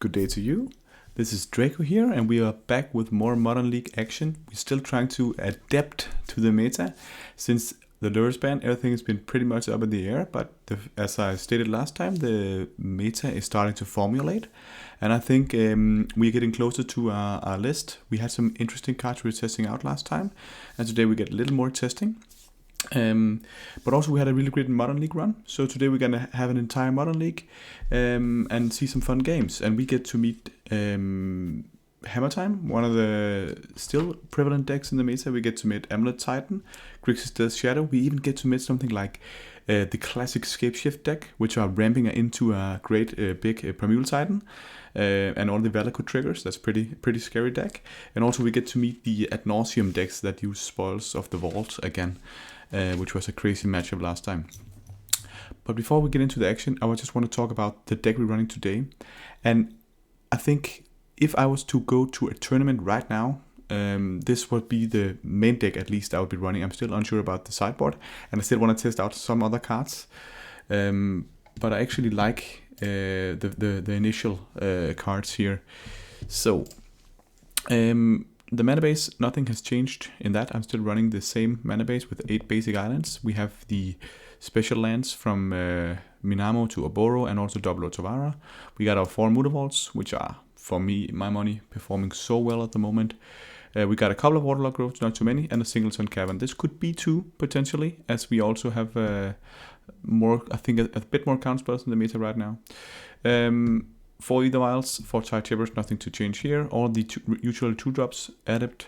Good day to you. This is Draco here, and we are back with more Modern League action. We're still trying to adapt to the meta. Since the lures ban, everything has been pretty much up in the air, but as I stated last time, the meta is starting to formulate, and I think we're getting closer to our list. We had some interesting cards we were testing out last time, and today we get a little more testing. But also we had a really great Modern League run, so today we're gonna have an entire Modern League and see some fun games, and we get to meet Hammertime, one of the still prevalent decks in the meta. We get to meet Amulet Titan, Grixis Shadow. We even get to meet something like the classic Scapeshift deck, which are ramping into a great big Amulet Titan. And all the Valakut triggers. That's pretty scary deck. And also we get to meet the Ad Nauseum decks that use Spoils of the Vault again, which was a crazy matchup last time. But before we get into the action, I just want to talk about the deck we're running today. And I think if I was to go to a tournament right now, this would be the main deck at least I would be running. I'm still unsure about the sideboard, and I still want to test out some other cards. But I actually like the initial cards here. So the mana base, nothing has changed in that. I'm still running the same mana base with 8 basic islands. We have the special lands from Minamo to Oboro and also Double Otawara. We got our 4 Mutavaults, which are, for me, my money, performing so well at the moment. We got a couple of Waterlogged Groves, not too many, and a Singleton Cavern. This could be 2 potentially, as we also have more, I think, a bit more counterspells in the meta right now. 4 Ether Vials, 4 Tide Tibbers, nothing to change here. All the usual 2-drops, Adept,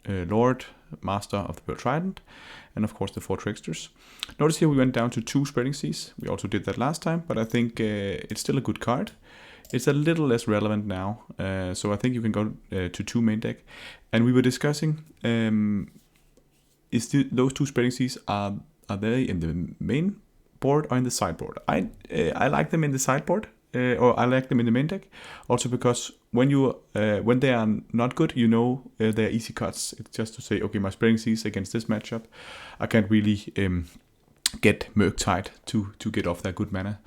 Lord, Master of the Pearl Trident, and of course the 4 Tricksters. Notice here we went down to 2 Spreading Seas. We also did that last time, but I think it's still a good card. It's a little less relevant now, so I think you can go to 2 main deck. And we were discussing, those 2 Spreading Seas, are they in the main board or in the sideboard? I like them in the sideboard, or I like them in the main deck. Also because when they are not good, you know they're easy cuts. It's just to say, okay, my Spreading Seas against this matchup, I can't really get Murktide to get off that good mana.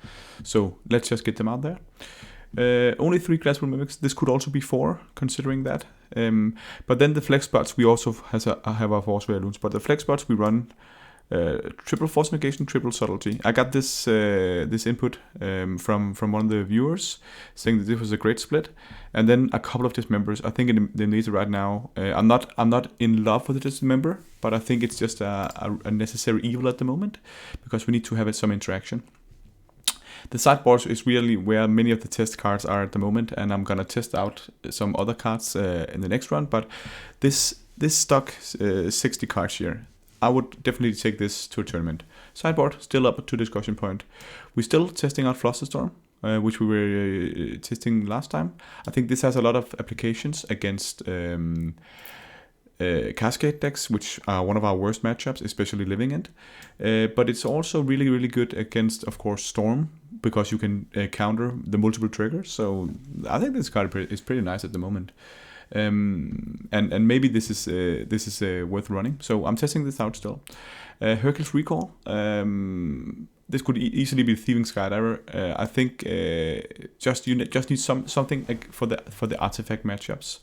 So let's just get them out there. Only 3 Glasswood Mimics. This could also be 4, considering that. But then the flex spots, we also have our Force Value Loons. But the flex spots, we run triple Force Negation, triple Subtlety. I got this input from one of the viewers saying that this was a great split, and then a couple of Dismembers. I think in the meta right now, I'm not in love with the Dismember, but I think it's just a necessary evil at the moment because we need to have some interaction. The sideboard is really where many of the test cards are at the moment, and I'm gonna test out some other cards in the next round. But this stock 60 cards here, I would definitely take this to a tournament. Sideboard still up to discussion point. We're still testing out Flusterstorm, which we were testing last time. I think this has a lot of applications against Cascade decks, which are one of our worst matchups, especially Living End. But it's also really good against, of course, Storm, because you can counter the multiple triggers. So I think this card is pretty nice at the moment. And maybe this is worth running. So I'm testing this out still. Hercules Recall. This could easily be Thieving Skydiver. I think you just need something for the artifact matchups.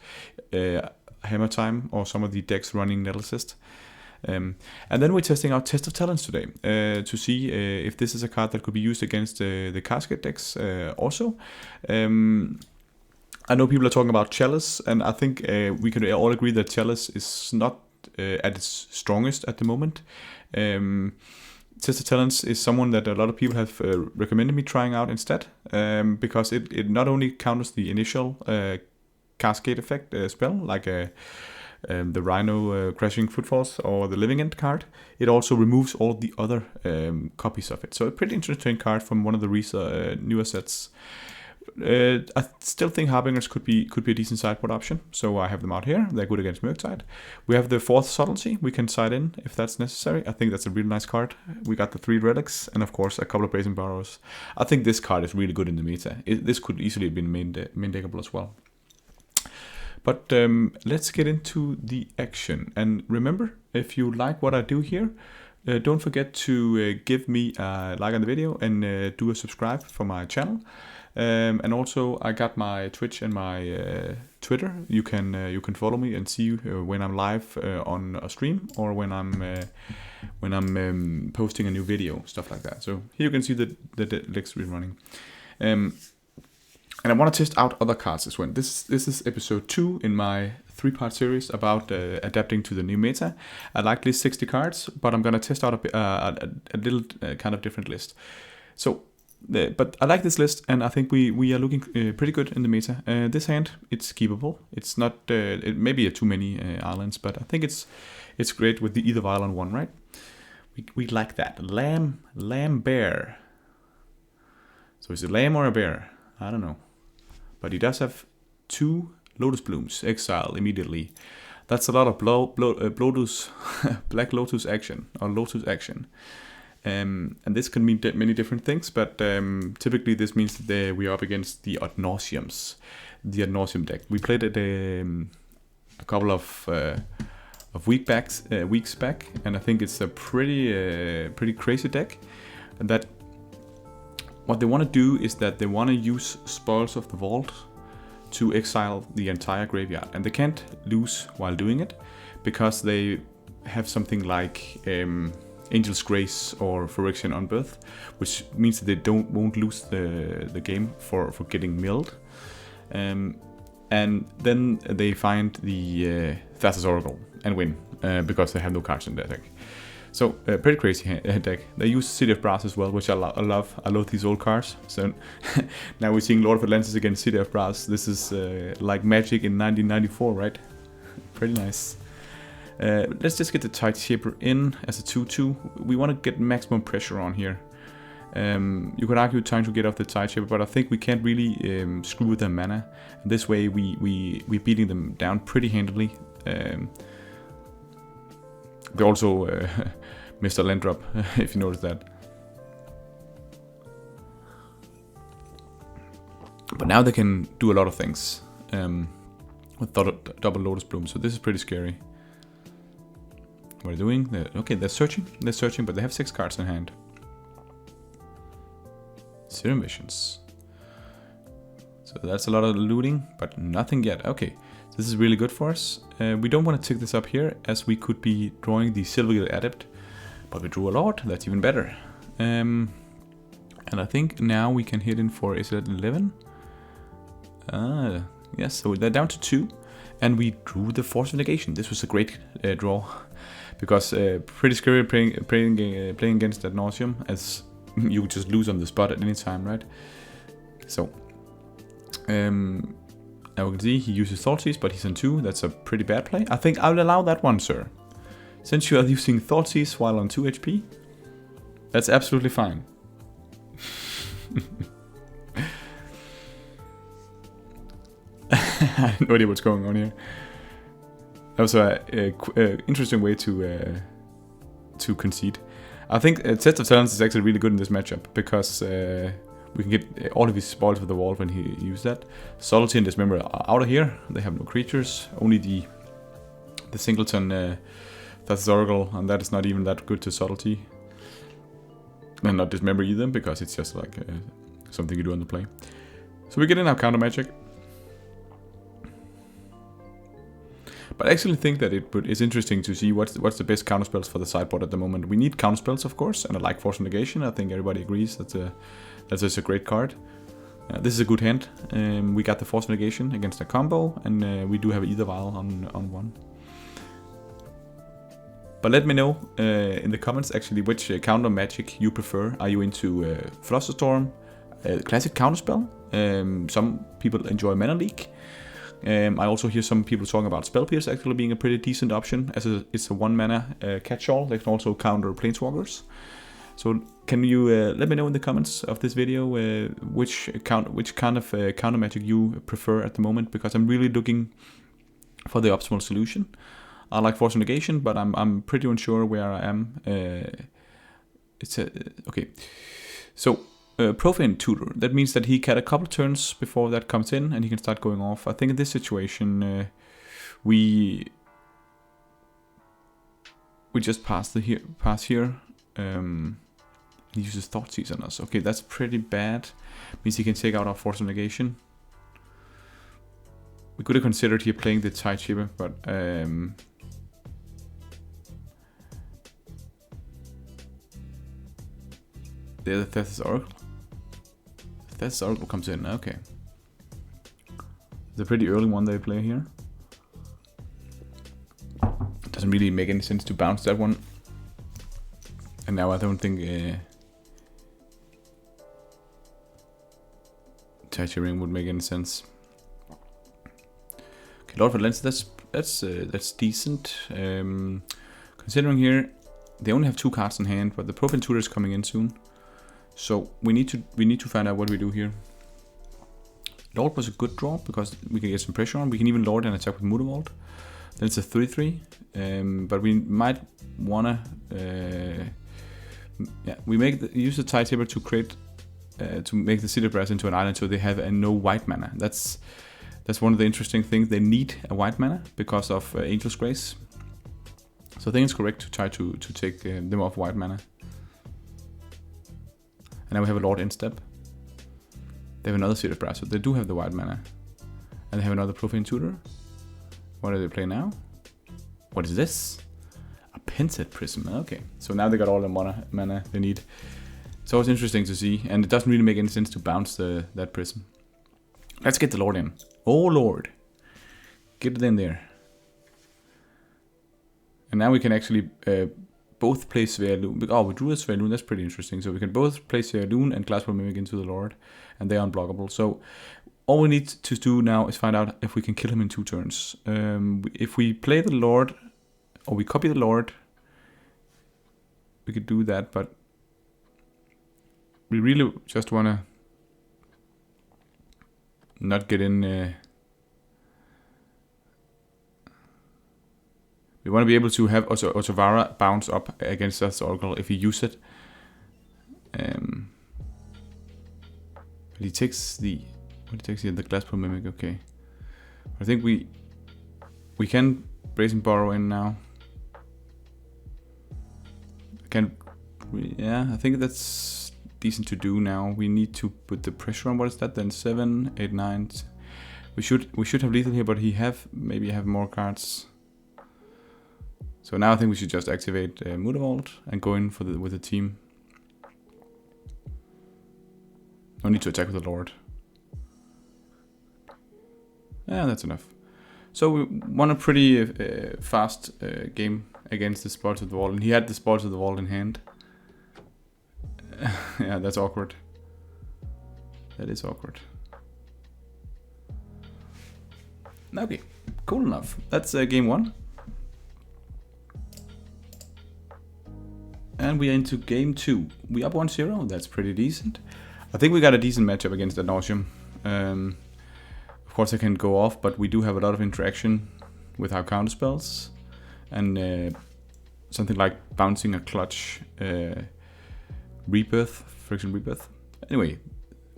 Hammertime or some of the decks running Nettlecist. And then we're testing out Test of Talents today to see if this is a card that could be used against the Cascade decks also. I know people are talking about Chalice, and I think we can all agree that Chalice is not at its strongest at the moment. Test of Talents is someone that a lot of people have recommended me trying out instead, because it not only counters the initial Cascade effect spell, like the Rhino Crashing Footfalls or the Living End card, it also removes all the other copies of it. So a pretty interesting card from one of the newer sets. I still think Harbingers could be a decent sideboard option, so I have them out here. They're good against Murktide. We have the 4th Subtlety. We can side in if that's necessary. I think that's a really nice card. We got the 3 Relics, and of course a couple of Blazing Burrows. I think this card is really good in the meta. This could easily have been main deckable as well. But let's get into the action. And remember, if you like what I do here, don't forget to give me a like on the video and do a subscribe for my channel. And also I got my Twitch and my Twitter. You can follow me and see when I'm live on a stream or when I'm posting a new video, stuff like that. So here you can see the decks we're running. And I want to test out other cards as well. This is episode 2 in my 3-part series about adapting to the new meta. I like these 60 cards, but I'm gonna test out a little kind of different list. So, but I like this list, and I think we are looking pretty good in the meta. This hand, it's keepable. It's not it may be too many islands, but I think it's great with the either island one, right? We like that. Lamb bear. So is it lamb or a bear? I don't know. But he does have 2 Lotus Blooms, exile immediately. That's a lot of Black Lotus action, or Lotus action. And this can mean many different things, but typically this means that we are up against the Ad Nauseums, the Ad Nauseum deck. We played it a couple of weeks back, and I think it's a pretty crazy deck. And that what they want to do is that they want to use Spoils of the Vault to exile the entire graveyard, and they can't lose while doing it because they have something like Angel's Grace or Phyrexian Unbirth, which means that they won't lose the game for getting milled. And then they find the Thassa's Oracle and win because they have no cards in their deck. So pretty crazy deck. They use City of Brass as well, which I love. I love these old cards. So now we're seeing Lord of Atlantis against City of Brass. This is like Magic in 1994, right? Pretty nice. Let's just get the Tideshaper in as a 2/2. We want to get maximum pressure on here. You could argue trying to get off the Tideshaper, but I think we can't really screw with their mana. And this way we're beating them down pretty handily. They also missed a land drop, if you notice that. But now they can do a lot of things with double Lotus Bloom, so this is pretty scary. What are they doing? They're searching. They're searching, but they have 6 cards in hand. Serum Visions. So that's a lot of looting, but nothing yet. Okay, so this is really good for us. We don't want to tick this up here, as we could be drawing the Silvergill Adept, but we drew a lot. That's even better. And I think now we can hit in for, is it 11? Yes, so they're down to 2, and we drew the Force of Negation. This was a great draw, because pretty scary playing against Ad Nauseum, as you would just lose on the spot at any time, right? So, now we can see he uses Thoughtseize, but he's on 2. That's a pretty bad play. I think I'll allow that one, sir. Since you are using Thoughtseize while on 2 HP, that's absolutely fine. I have no idea what's going on here. That was an interesting way to concede. I think Test of Talents is actually really good in this matchup, because we can get all of his spoils with the wall when he uses that. Subtlety and Dismember are out of here. They have no creatures. Only the singleton Thassa's Oracle, and that is not even that good to Subtlety. And not Dismember either, because it's just like something you do on the play. So we get in our counter magic. But I actually think that it's interesting to see what's the best counterspells for the sideboard at the moment. We need counterspells, of course, and I like Force of Negation. I think everybody agrees that's a great card. This is a good hand. We got the Force of Negation against a combo, and we do have either vial on 1. But let me know in the comments actually which counter magic you prefer. Are you into Flusterstorm, classic counterspell? Some people enjoy Mana Leak. I also hear some people talking about Spell Pierce actually being a pretty decent option, as it's a 1 mana catch-all. They can also counter Planeswalkers. So can you let me know in the comments of this video which kind of counter magic you prefer at the moment, because I'm really looking for the optimal solution. I like Force of Negation, but I'm pretty unsure where I am. Okay, so. Profane Tutor. That means that he had a couple turns before that comes in, and he can start going off. I think in this situation, we just pass here, and He uses Thoughtseize on us. Okay, that's pretty bad. Means he can take out our Force of Negation. We could have considered here playing the Tide Shipper, but the other Theth's Oracle. Theth's Oracle comes in. Okay, it's a pretty early one they play here. It doesn't really make any sense to bounce that one. And now I don't think Tide Shippering would make any sense. Okay, Lord of Atlantis, that's decent. Considering here, they only have 2 cards in hand, but the Profile Tutor is coming in soon, so we need to find out what we do here. Lord was a good draw because we can get some pressure on. We can even Lord and attack with Mutavault. Then it's a 3/3, but we might wanna use the Tide Shipper to create to make the City Brass into an island, so they have a no white mana. That's one of the interesting things. They need a white mana because of Angel's Grace. So I think it's correct to try to take them off white mana. And now we have a Lord in step. They have another City Brass, so they do have the white mana. And they have another Profane Tutor. What do they play now? What is this? A Pinset Prism. Okay, so now they got all the mana they need. It's always interesting to see, and it doesn't really make any sense to bounce that Prism. Let's get the Lord in. Oh Lord, get it in there. And now we can actually both play Sverloon. Oh, we drew a Sverloon. That's pretty interesting. So we can both play Sverloon and Glassblow Mimic into the Lord, and they're unblockable. So all we need to do now is find out if we can kill him in 2 turns. If we play the Lord, or we copy the Lord, we could do that, but we really just want to not get in. We want to be able to have Otavara bounce up against Death's Oracle if we use it. But he takes the... What he takes here? The Glassblow Mimic, okay. I think we can Brazen Borrow in now. Yeah, I think that's decent to do now. We need to put the pressure on. What is that then? 7, 8, 9. We should have lethal here, but maybe have more cards. So now I think we should just activate Mutavault and go in with the team. No need to attack with the Lord. Yeah, that's enough. So we won a pretty fast game against the Spoils of the Wall, and he had the Spoils of the Wall in hand. Yeah, that's awkward. That is awkward. Okay, cool enough. That's game 1. And we are into game 2. We up 1-0. That's pretty decent. I think we got a decent matchup against Ad Nauseum. Of course, I can go off, but we do have a lot of interaction with our counterspells. And something like bouncing a clutch, rebirth, friction rebirth. Anyway,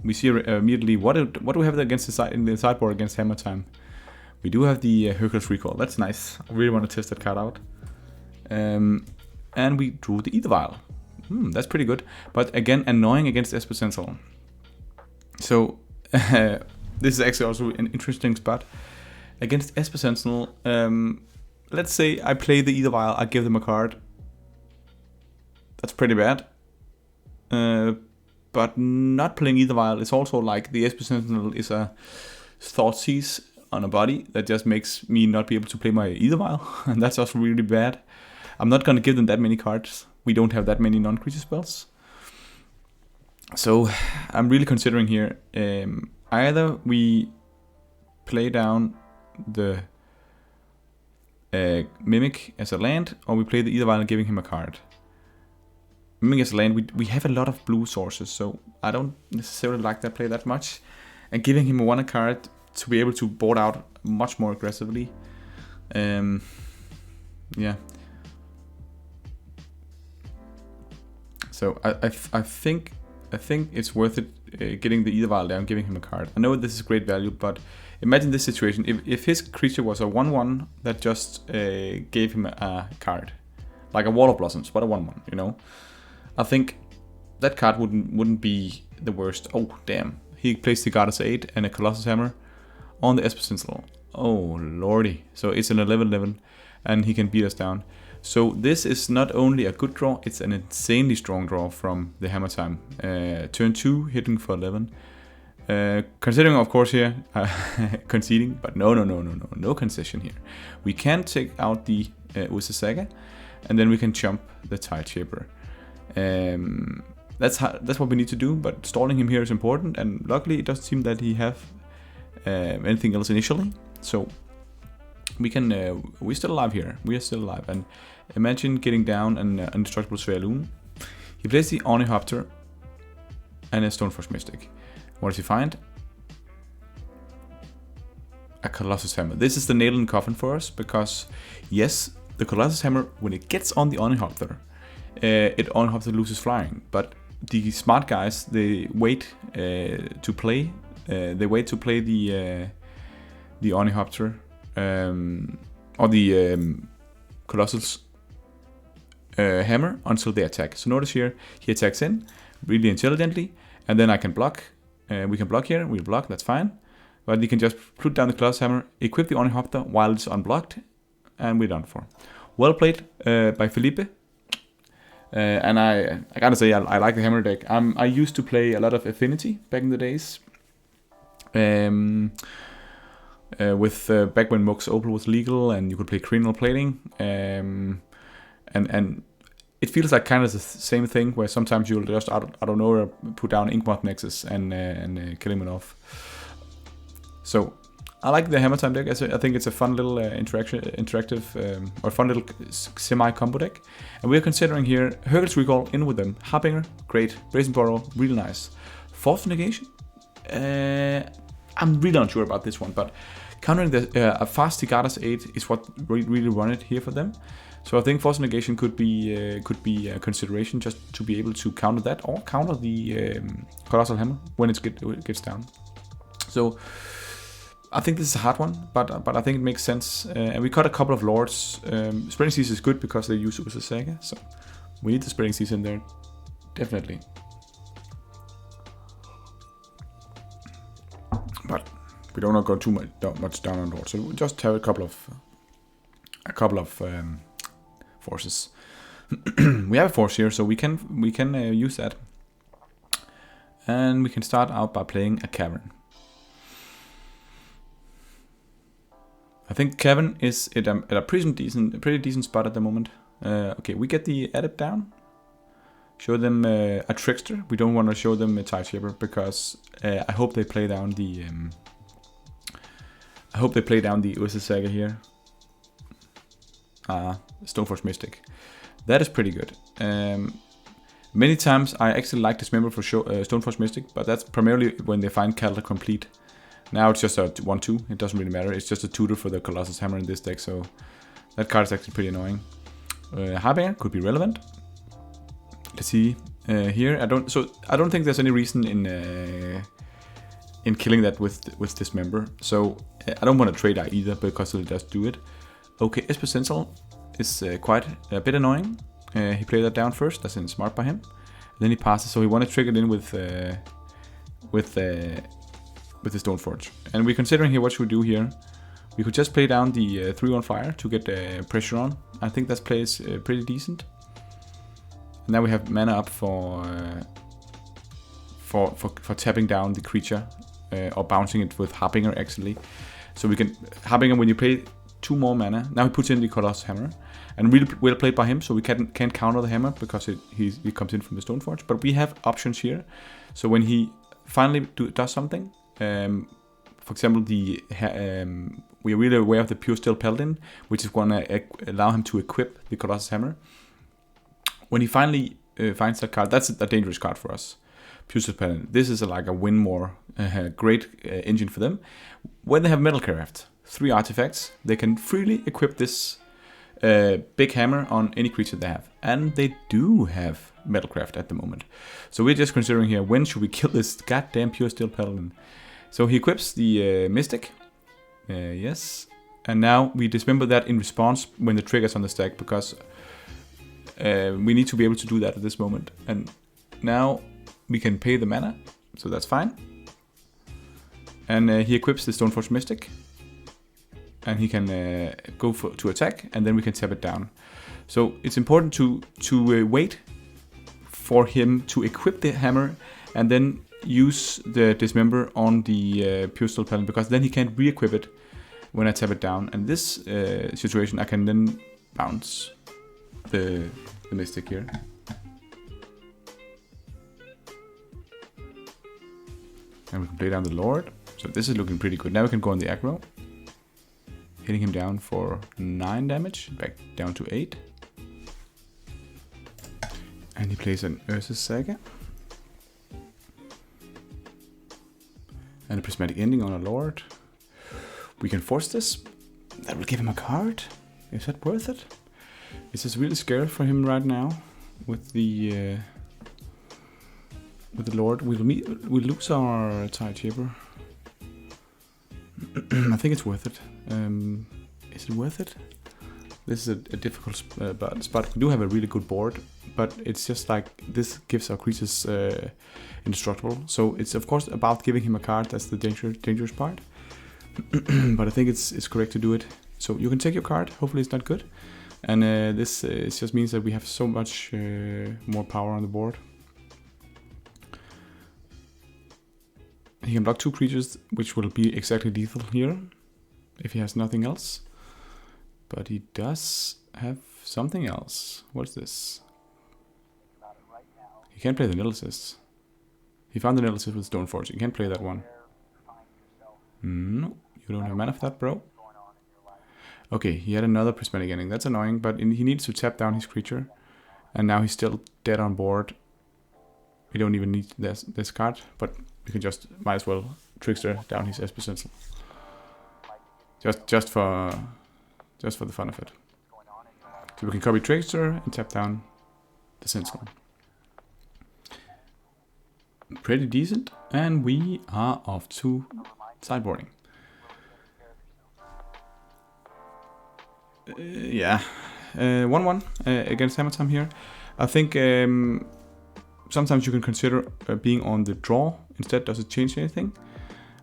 we see immediately what do we have against in the sideboard against Hammertime. We do have the Hercules Recall. That's nice. I really want to test that card out. And we drew the Ether Vial. That's pretty good. But again, annoying against Esper Sentinel. So this is actually also an interesting spot. Against Esper Sentinel, let's say I play the Ether Vial, I give them a card. That's pretty bad. But not playing Ether Vial is also like the Esper Sentinel is a Thoughtseize on a body that just makes me not be able to play my Ether Vial. And that's also really bad. I'm not going to give them that many cards. We don't have that many non-creature spells. So I'm really considering here, either we play down the Mimic as a land, or we play the Ether Vial and giving him a card. Mimic as a land, we have a lot of blue sources, so I don't necessarily like that play that much. And giving him a card to be able to board out much more aggressively. Yeah. So I think it's worth it getting the Ether Vial down, giving him a card. I know this is great value, but imagine this situation. If his creature was a 1/1 that just gave him a card, like a Wall of Blossoms, but a 1/1, you know? I think that card wouldn't be the worst. Oh, damn. He plays the Goddess 8 and a Colossus Hammer on the Esper Sentinel. Oh, lordy. So it's an 11-11, and he can beat us down. So this is not only a good draw, it's an insanely strong draw from the Hammertime. Turn 2, hitting for 11. Considering, of course, here, conceding, but no concession here. We can take out the Ursa Saga, and then we can jump the Tide Shaper. That's what we need to do, but stalling him here is important, and luckily it doesn't seem that he have anything else initially. So we can, we're still alive here. We are still alive, and imagine getting down an Indestructible Swearloon. He plays the Ornithopter and a Stoneforge Mystic. What does he find? A Colossus Hammer. This is the nail in the coffin for us, because yes, the Colossus Hammer, when it gets on the Ornithopter, Ornithopter loses flying, but the smart guys, they wait to play. They wait to play the Ornithopter or the Colossus Hammer until they attack. So notice here, he attacks in really intelligently, and then I can block. We can block here. We'll block. That's fine. But you can just put down the Colossus Hammer, equip the Ornithopter while it's unblocked, and we're done for. Well played by Felipe. And I gotta say, I like the Hammer deck. I used to play a lot of Affinity back in the days. With back when Mox Opal was legal and you could play Cranial Plating. And it feels like kind of the same thing, where sometimes you'll just, I don't know, put down Inkmoth Nexus and kill him off. So I like the Hammertime deck. I think it's a fun little interactive or fun little semi-combo deck. And we're considering here Hurkyl's Recall in with them. Harbinger, great. Brazen Burrow, really nice. Force Negation? I'm really unsure about this one, but countering a fast Goddess 8 is what really run it here for them. So I think Force Negation could be a consideration, just to be able to counter that, or counter the Colossal Hammer when it gets down. So I think this is a hard one, but I think it makes sense. And we got a couple of lords. Spreading Seas is good because they use Ursa Saga, so we need the Spreading Seas in there, definitely. But we don't want to go too much down on lords, so we'll just have a couple of forces. We have a force here, so we can use that, and we can start out by playing a Cavern. I think Cavern is at a pretty decent spot at the moment. Okay, we get the Adept down. Show them a Trickster. We don't want to show them a Tide Shaper, because I hope they play down the Ursa Saga here. Stoneforge Mystic. That is pretty good. Many times I actually like Dismember for Stoneforge Mystic, but that's primarily when they find Catalog Complete. Now it's just a 1-2, it doesn't really matter. It's just a tutor for the Colossus Hammer in this deck, so that card is actually pretty annoying. Harbinger could be relevant. Let's see here. I don't think there's any reason in killing that with Dismember. So I don't want to trade that either, because it'll just do it. Okay, Esper Sentinel is quite a bit annoying. He played that down first. That's smart by him. And then he passes, so he wanted to trigger it in with the Stoneforge. And we're considering here what should we do here. We could just play down the 3-1 Fire to get pressure on. I think that plays pretty decent. And now we have mana up for tapping down the creature or bouncing it with Harbinger actually. So we can Harbinger when you play 2 more mana. Now he puts in the Colossus Hammer, and really well played by him. So we can't counter the hammer because he comes in from the Stoneforge. But we have options here. So when he finally does something. For example, we are really aware of the Pure Steel Paladin, which is going to allow him to equip the Colossus Hammer. When he finally finds that card, that's a dangerous card for us. Pure Steel Paladin. This is like a win more great engine for them. When they have Metalcraft, 3 artifacts, they can freely equip this big hammer on any creature they have. And they do have Metalcraft at the moment. So we're just considering here, when should we kill this goddamn Pure Steel Paladin? So he equips the Mystic. Yes. And now we dismember that in response when the trigger's on the stack, because we need to be able to do that at this moment. And Now we can pay the mana, so that's fine. And he equips the Stoneforge Mystic. And he can go to attack, and then we can tap it down. So it's important to wait for him to equip the hammer, and then use the Dismember on the Pure Steel Paladin, because then he can't re-equip it when I tap it down. And this situation, I can then bounce the Mystic here. And we can play down the Lord. So this is looking pretty good. Now we can go on the aggro. Hitting him down for 9 damage, back down to 8. And he plays an Urza's Saga. And a Prismatic Ending on a Lord. We can force this. That will give him a card. Is that worth it? Is this really scary for him right now? With the Lord, we'll lose our Tide Shaper. I think it's worth it. Is it worth it? This is a difficult spot. We do have a really good board, but it's just like this gives our creatures indestructible. So it's of course about giving him a card. That's the dangerous part. But I think it's correct to do it. So you can take your card. Hopefully it's not good. And this just means that we have so much more power on the board. He can block 2 creatures, which will be exactly lethal here, if he has nothing else. But he does have something else. What's this? He can't play the Nettlecist. He found the Nettlecist with Stoneforge. You can't play that one. No, you don't have mana for that, bro. Okay, he had another Prismatic Ending. That's annoying, but he needs to tap down his creature. And now he's still dead on board. We don't even need this card, but we can might as well Trickster down his SP Sentinel. Just for the fun of it. So we can copy Trickster and tap down the Sentinel. Pretty decent, and we are off to sideboarding. Yeah, 1-1 against Hammertime here. I think sometimes you can consider being on the draw instead. Does it change anything?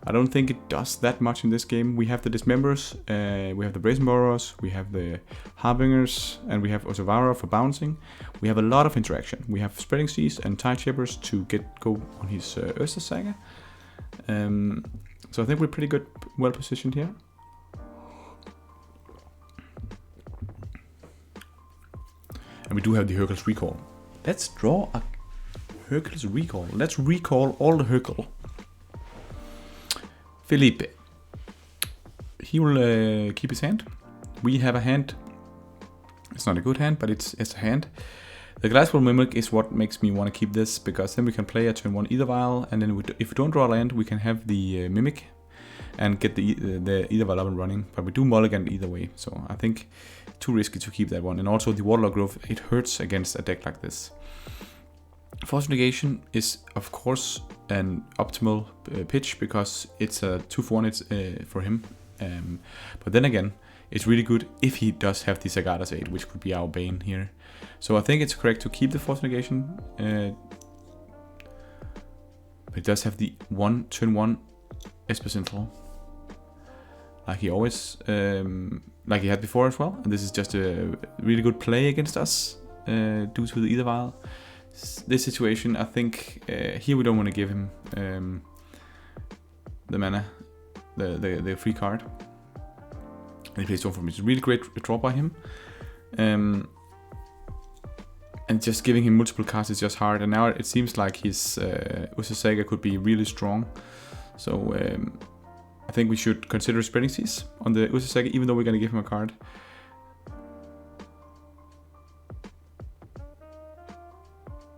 I don't think it does that much in this game. We have the Dismembers, we have the Brazen Borrowers, we have the Harbingers, and we have Osavara for bouncing. We have a lot of interaction. We have Spreading Seas and Tide Shapers to go on his Urza's Saga. So I think we're pretty good, well positioned here. And we do have the Hercules Recall. Let's draw a Hercules Recall. Let's recall all the Hercule. Felipe. He will keep his hand. We have a hand. It's not a good hand, but it's a hand. The Glasswall Mimic is what makes me want to keep this, because then we can play a turn 1 Either Vial, and then if we don't draw a land, we can have the Mimic and get the Either Vial up and running. But we do mulligan either way, so I think too risky to keep that one. And also the Waterlog Growth, it hurts against a deck like this. Force Negation is of course an optimal pitch, because it's a 2-for-1 it's for him. But then again, it's really good if he does have the Zagata's Aid, which could be our bane here. So I think it's correct to keep the Force Negation. But it does have the turn 1 Esper Sentinel, like he always, like he had before as well. And this is just a really good play against us due to the Either Vial. This situation, I think here we don't want to give him the mana, the free card. And he plays Stormform. It's a really great draw by him. And just giving him multiple cards is just hard. And now it seems like his Urza's Saga could be really strong. So I think we should consider Spreading Seas on the Urza's Saga, even though we're going to give him a card.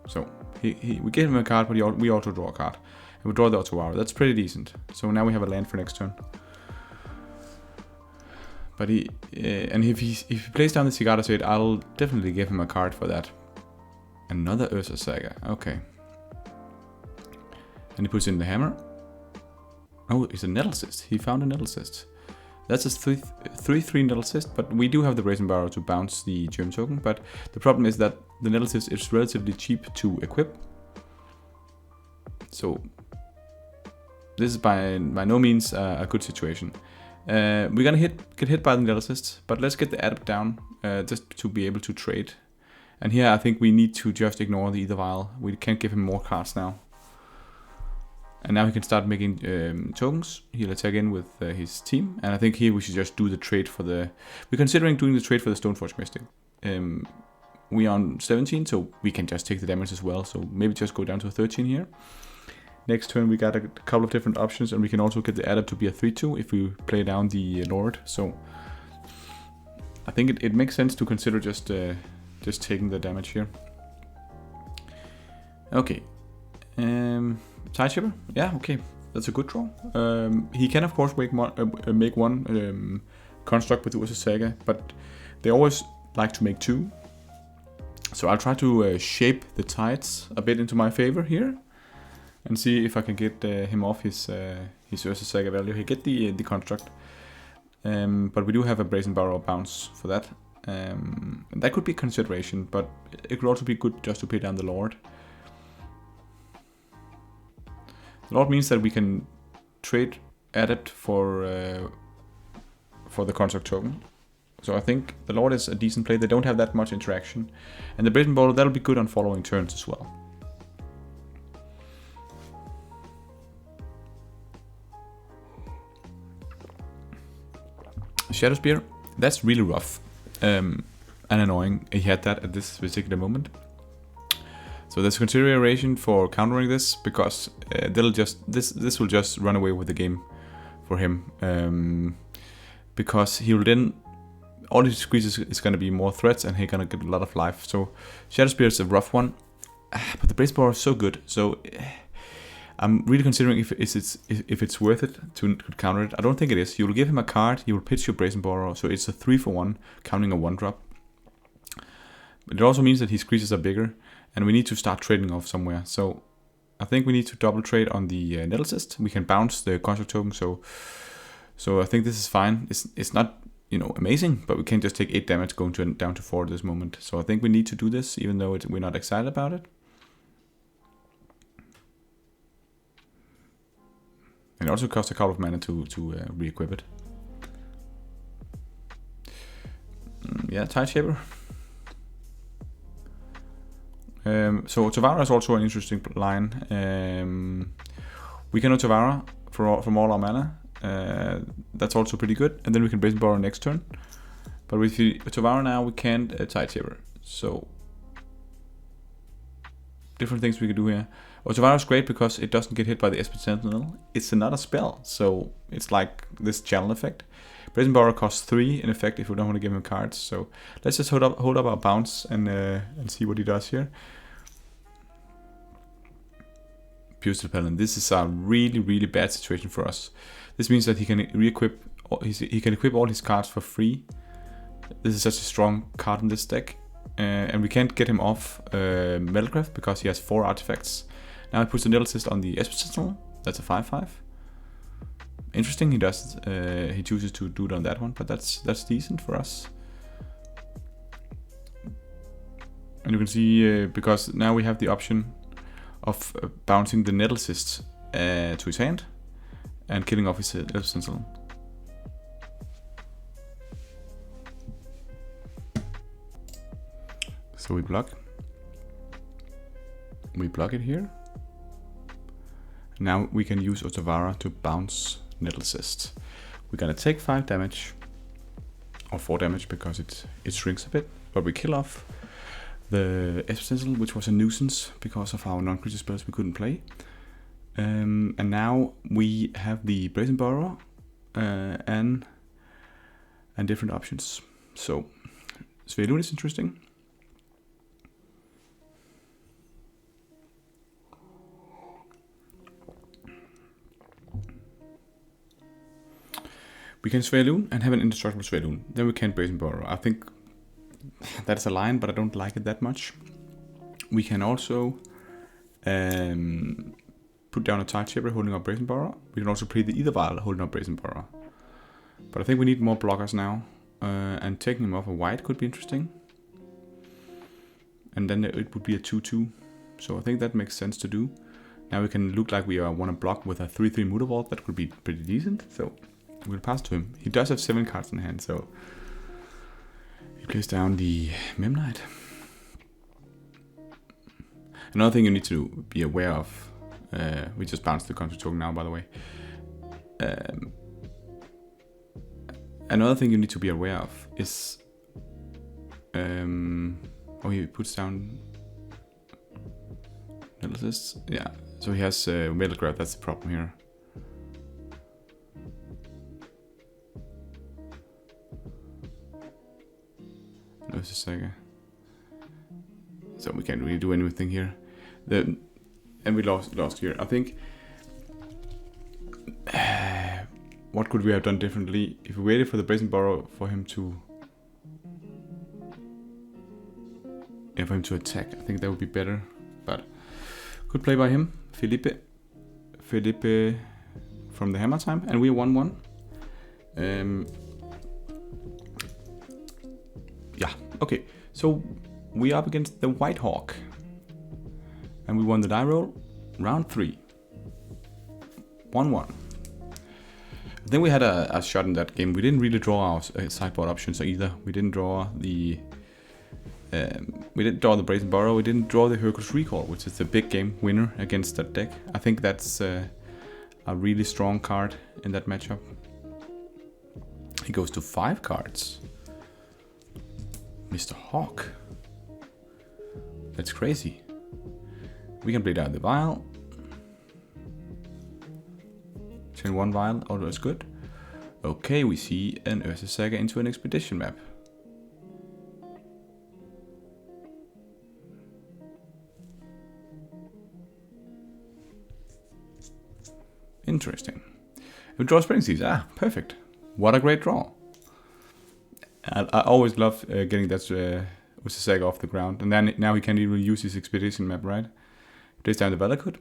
So we give him a card, but we also draw a card. And we draw the Otawara. That's pretty decent. So now we have a land for next turn. But and if he plays down the Zagata's Aid, I'll definitely give him a card for that. Another Urza's Saga. Okay. And he puts in the hammer. Oh, it's a Nettlecist. He found a Nettlecist. That's a 3/3 Nettlecist, but we do have the Brazen Borrower to bounce the Germ token. But the problem is that the Nettlecist is relatively cheap to equip. So this is by no means a good situation. We're gonna get hit by the Nettlecist, but let's get the Adept down just to be able to trade. And here I think we need to just ignore the Ether Vial. We can't give him more cards now. And now he can start making tokens. He'll attack in with his team. And I think here we should just do the trade for the... We're considering doing the trade for the Stoneforge Mystic. We are on 17, so we can just take the damage as well. So maybe just go down to 13 here. Next turn we got a couple of different options, and we can also get the Adept to be a 3-2 if we play down the Lord. So I think it makes sense to consider just taking the damage here. Okay. Tideshipper? Yeah, okay. That's a good draw. He can of course make one construct with the Ursa Saga, but they always like to make 2. So I'll try to shape the tides a bit into my favor here, and see if I can get him off his Ursa Saga value. He get the construct, but we do have a Brazen Borrow bounce for that. And that could be a consideration, but it could also be good just to pay down the Lord. The Lord means that we can trade Adept for the construct token. So I think the Lord is a decent play. They don't have that much interaction. And the Brazen Borrow, that'll be good on following turns as well. Shadow Spear, that's really rough and annoying. He had that at this particular moment. So there's consideration for countering this, because this will just run away with the game for him. Because he'll then, all his squeezes is going to be more threats, and he's going to get a lot of life. So Shadow Spear is a rough one, but the Brazen Borrow is so good. So I'm really considering if it's worth it to counter it. I don't think it is. You'll give him a card, you will pitch your Brazen Borrow, so it's a 3-for-1, counting a 1-drop. But it also means that his creases are bigger, and we need to start trading off somewhere. So I think we need to double trade on the Nettlecist. We can bounce the construct token, so I think this is fine. It's not, you know, amazing, but we can just take 8 damage going down to 4 at this moment. So I think we need to do this, even though we're not excited about it. And it also costs a couple of mana to re-equip it. Yeah, Tideshaper. So Otavara is also an interesting line. We can Otavara from all our mana. That's also pretty good. And then we can Brazen Borrow next turn. But with Otavara now, we can't Tideshaper. So different things we can do here. Otavara is great because it doesn't get hit by the Esper Sentinel. It's another spell, so it's like this channel effect. Brazen Borrow costs 3 in effect if we don't want to give him cards. So let's just hold up our bounce and see what he does here. Pusil Paladin. This is a really bad situation for us. This means that he can re-equip. He can equip all his cards for free. This is such a strong card in this deck. And we can't get him off Metalcraft because he has 4 artifacts. Now he puts the Nettlecist on the Esper Sentinel. That's a 5/5. Interesting. He chooses to do it on that one, but that's decent for us. And you can see because now we have the option of bouncing the Nettlecist to his hand and killing off his Esper Sentinel. So we block it here. Now we can use Otavara to bounce Nettlecist. We're gonna take 5 damage, or 4 damage because it shrinks a bit, but we kill off the Esper Sentinel, which was a nuisance because of our non-creature spells we couldn't play. And now we have the Brazen Borrow and different options. So Svelun is interesting. We can Svelun and have an indestructible Svelun. Then we can Brazen Borrow. I think that's a line, but I don't like it that much. We can also put down a Tideshaper holding up Brazen Borrow. We can also play the Ether Vial holding up Brazen Borrow. But I think we need more blockers now. And taking him off a white could be interesting. And then it would be a 2-2. So I think that makes sense to do. Now we can look like we want to block with a 3/3 Muta Vault. That could be pretty decent. So we'll pass to him. He does have 7 cards in hand, so he plays down the Mem Knight. Another thing you need to be aware of. We just bounced the country token now, by the way. Another thing you need to be aware of is... oh, he puts down... Analysis. Yeah, so he has Metal Grab, that's the problem here. There's a Saga. So we can't really do anything here. And we lost here. I think... what could we have done differently? If we waited for the Brazen Burrow for him to... yeah, for him to attack, I think that would be better. But... good play by him. Felipe from the Hammertime. And we 1-1. Yeah, okay. So we are up against the White Hawk. And we won the die roll. Round 3. 1-1. I think we had a shot in that game. We didn't really draw our sideboard options either. We didn't draw the... we didn't draw the Brazen Burrow, we didn't draw the Hercules Recall, which is the big game winner against that deck. I think that's a really strong card in that matchup. He goes to 5 cards. Mr. Hawk. That's crazy. We can play down the Vial. Turn 1 Vial, all is good. Okay, we see an Ursa Saga into an Expedition map. Interesting. We draw Spring Seas. Ah, perfect. What a great draw. I always love getting that Ursa Saga off the ground. And then now he can't even use his Expedition map, right? Plays down the Valakut.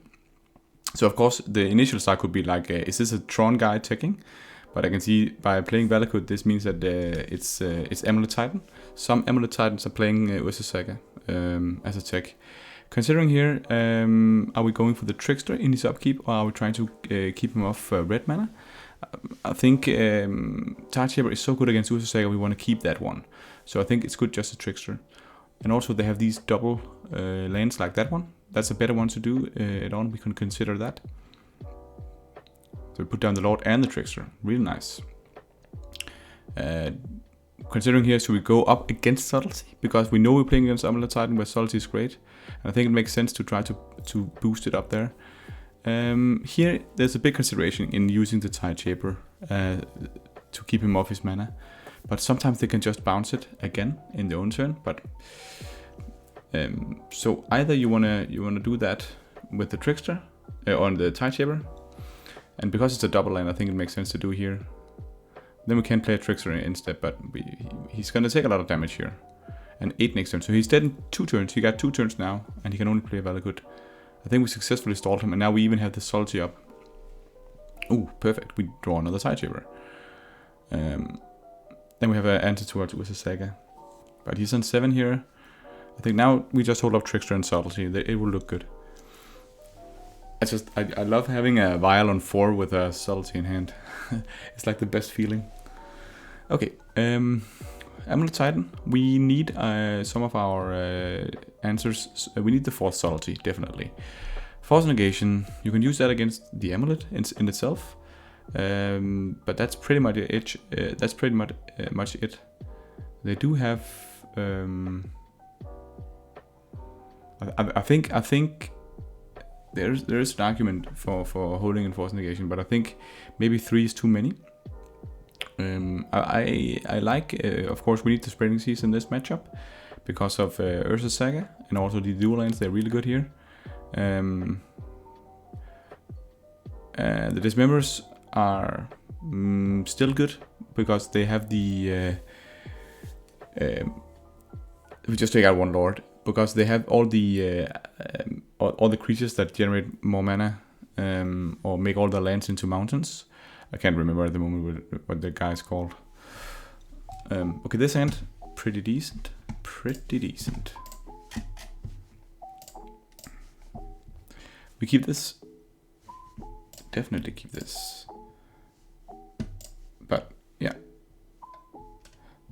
So of course the initial start could be like, is this a Tron guy checking? But I can see by playing Valakut, this means that it's Amulet Titan. Some Amulet Titans are playing Ursa Saga as a tech. Considering here, are we going for the Trickster in his upkeep, or are we trying to keep him off red mana? I think Tide Shaper is so good against Ursa Saga, we want to keep that one. So I think it's good just a Trickster. And also they have these double lands like that one. That's a better one to do it on. We can consider that. So we put down the Lord and the Trickster. Really nice. Considering here, should we go up against Subtlety? Because we know we're playing against Amulet Titan where Subtlety is great. And I think it makes sense to try to boost it up there. Here, there's a big consideration in using the Tide Shaper to keep him off his mana. But sometimes they can just bounce it again in their own turn. But so either you wanna do that with the Trickster on the Tide Shaper, and because it's a double land, I think it makes sense to do here. Then we can play a Trickster instead, but he's gonna take a lot of damage here. And 8 next turn, so he's dead in 2 turns. He got 2 turns now, and he can only play Valakut. I think we successfully stalled him, and now we even have the Subtlety up. Oh, perfect. We draw another Tide Shaper. Then we have an answer towards Ursa Saga. But he's on 7 here. I think now we just hold up Trickster and Subtlety. It will look good. I love having a Vial on 4 with a Subtlety in hand. It's like the best feeling. Okay, Amulet Titan. We need some of our answers. We need the 4th Subtlety, definitely. Force Negation. You can use that against the Amulet in itself. But that's pretty much it. That's pretty much it. They do have. I think there is an argument for holding in Force Negation, but I think maybe 3 is too many. I like, of course, we need the Spreading Seas in this matchup because of Ursa Saga and also the dual lands. They're really good here. The Dismembers are still good because they have the. We just take out 1 Lord because they have all the creatures that generate more mana or make all the lands into mountains. I can't remember at the moment what the guy's called. Okay, this hand pretty decent. Pretty decent. We keep this. definitely keep this. But yeah,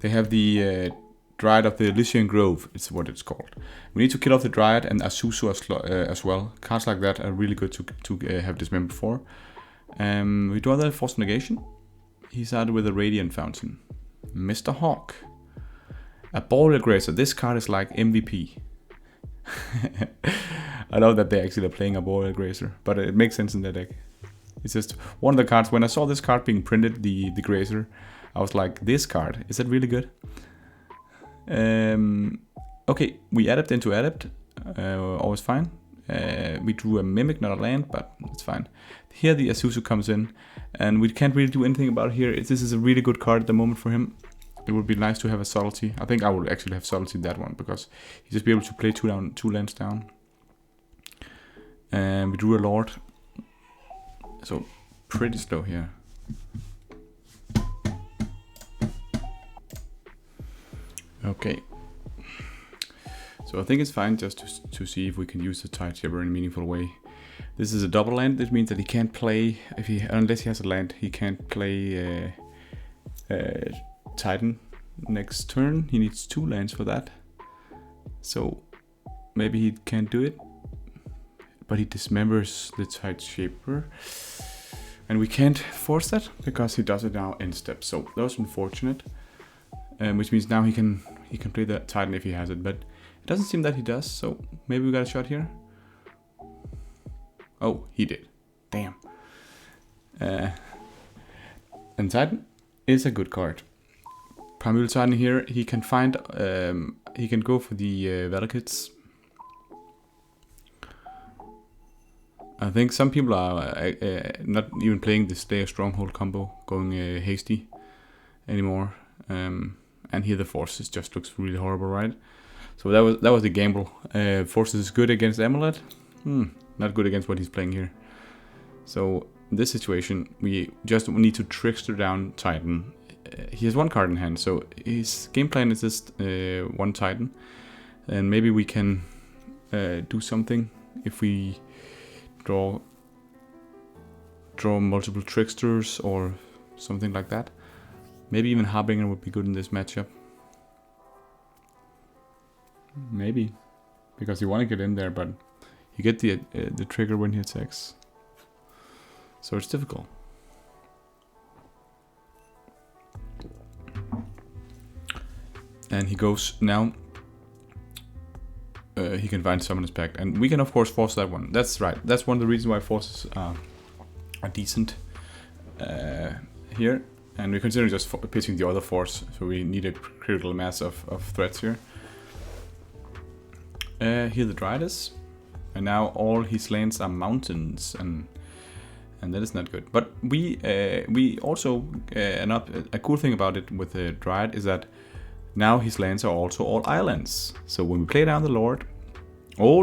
they have the Dryad of the Elysian Grove. It's what it's called. We need to kill off the Dryad and Azuzu as well. Cards like that are really good to have Dismember for. We draw the Force Negation. He started with a Radiant Fountain. Mr. Hawk. A Boreal Grazer. This card is like MVP. I love that they actually are playing a Boreal Grazer, but it makes sense in their deck. It's just one of the cards. When I saw this card being printed, the Grazer, I was like, this card, is that really good? Okay, we Adept into Adept. Always fine. We drew a Mimic, not a land, but it's fine. Here the Azuzu comes in, and we can't really do anything about it here. This is a really good card at the moment for him. It would be nice to have a Subtlety. I think I would actually have Subtlety that one, because he'd just be able to play two lands down. And we drew a Lord. So, pretty slow here. Okay. So I think it's fine just to see if we can use the Tideshipper in a meaningful way. This is a double land. This means that he can't play, unless he has a land, he can't play Titan next turn. He needs 2 lands for that. So maybe he can't do it. But he dismembers the Tideshipper. And we can't force that because he does it now in step. So that was unfortunate. Which means now he can play the Titan if he has it, but it doesn't seem that he does, so maybe we got a shot here. Oh, he did. Damn. And Titan is a good card. Primeval Titan here, he can find, he can go for the Valakits. I think some people are not even playing the Slayer Stronghold combo, going hasty anymore. And here the Forces just looks really horrible, right? So that was the gamble. Forces is good against Amulet. Not good against what he's playing here. So in this situation, we just need to trickster down Titan. He has 1 card in hand, so his game plan is just 1 Titan. And maybe we can do something if we draw multiple tricksters or something like that. Maybe even Harbinger would be good in this matchup. Maybe, because you want to get in there, but you get the trigger when he attacks. So it's difficult. And he goes now. He can find Summoner's Pact, and we can of course force that one. That's right. That's one of the reasons why forces are decent here. And we consider just pitching the other force, so we need a critical mass of threats here. Here the Dryad is, and now all his lands are mountains, and that is not good. But we also a cool thing about it with the Dryad is that now his lands are also all islands. So when we play down the Lord, oh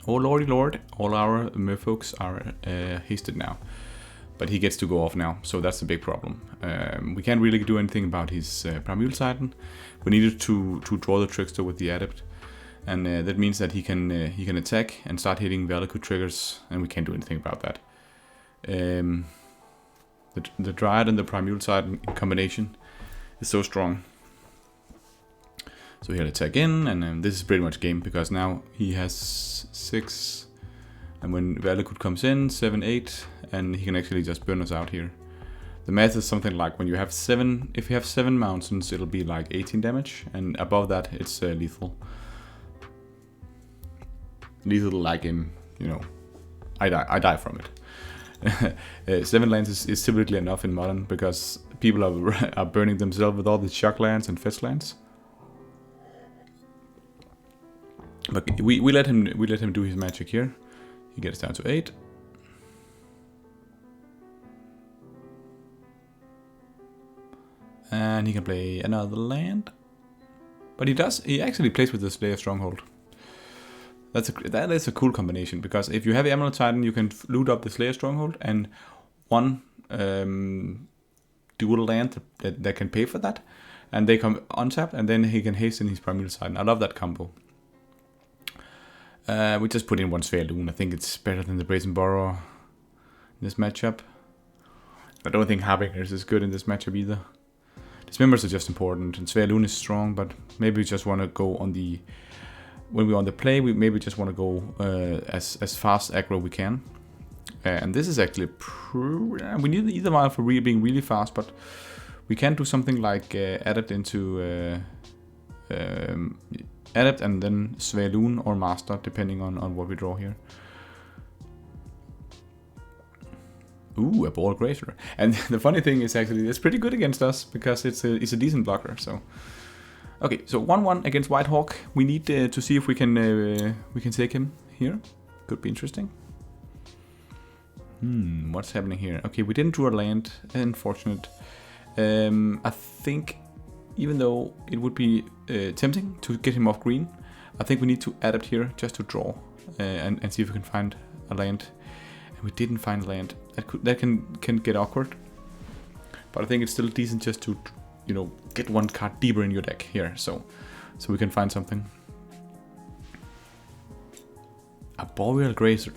Lordy Lord, all our Merfolks are hasted now. But he gets to go off now, so that's a big problem. We can't really do anything about his Primeval Titan. We needed to draw the Trickster with the Adept, and that means that he can attack and start hitting Valakut triggers, and we can't do anything about that. The Dryad and the Primeval Titan combination is so strong. So he'll attack in, and this is pretty much game, because now he has 6, and when Valakut comes in, 7, 8, and he can actually just burn us out here. The math is something like when you have 7, if you have 7 mountains, it'll be like 18 damage, and above that, it's lethal. Lethal like in, I die from it. 7 lands is typically enough in Modern, because people are burning themselves with all the shock lands and fetch lands. But we let him do his magic here. He gets down to 8. And he can play another land. But he actually plays with the Slayer Stronghold. That is a cool combination, because if you have the Amulet Titan, you can loot up the Slayer Stronghold and 1 dual land that can pay for that. And they come untapped, and then he can hasten his Primeval Titan. I love that combo. We just put in 1 Sphere Loon. I think it's better than the Brazen Borrower. this matchup. I don't think Harbingers is good in this matchup either. Dismembers are just important, and Svaelun is strong, but maybe we just want to go on the... When we're on the play, we maybe just want to go as fast aggro we can. And this is actually... we need either mile for being really fast, but we can do something like Adept into... Adept and then Svaelun or Master, depending on what we draw here. Ooh, a Ball Grazer. And the funny thing is actually it's pretty good against us because it's a decent blocker. So okay, so 1-1 against Whitehawk. We need to see if we can take him here. Could be interesting. What's happening here? Okay, we didn't draw a land. Unfortunate. I think even though it would be tempting to get him off green, I think we need to adapt here just to draw and see if we can find a land. We didn't find land. That can get awkward, but I think it's still decent just to, you know, get one card deeper in your deck here, so we can find something. A Boreal Grazer.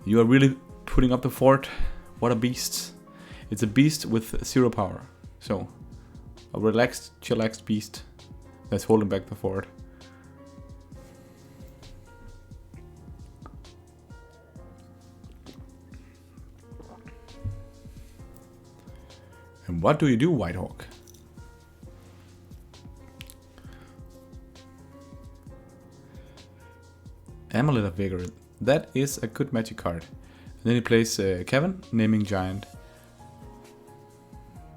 You are really putting up the fort. What a beast! It's a beast with 0 power. So a relaxed, chillaxed beast that's holding back the fort. And what do you do, Whitehawk? Amulet of Vigor. That is a good magic card. And then he plays Kevin, naming Giant.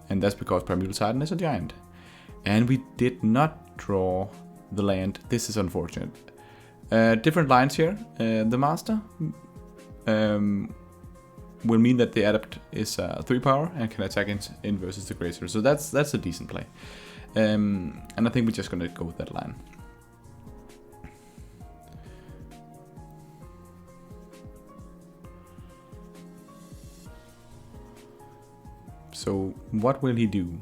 And that's because Primeval Titan is a giant. And we did not draw the land. This is unfortunate. Different lines here. The Master will mean that the Adept is 3 power and can attack in versus the Grazer. So that's a decent play. And I think we're just gonna go with that line. So what will he do?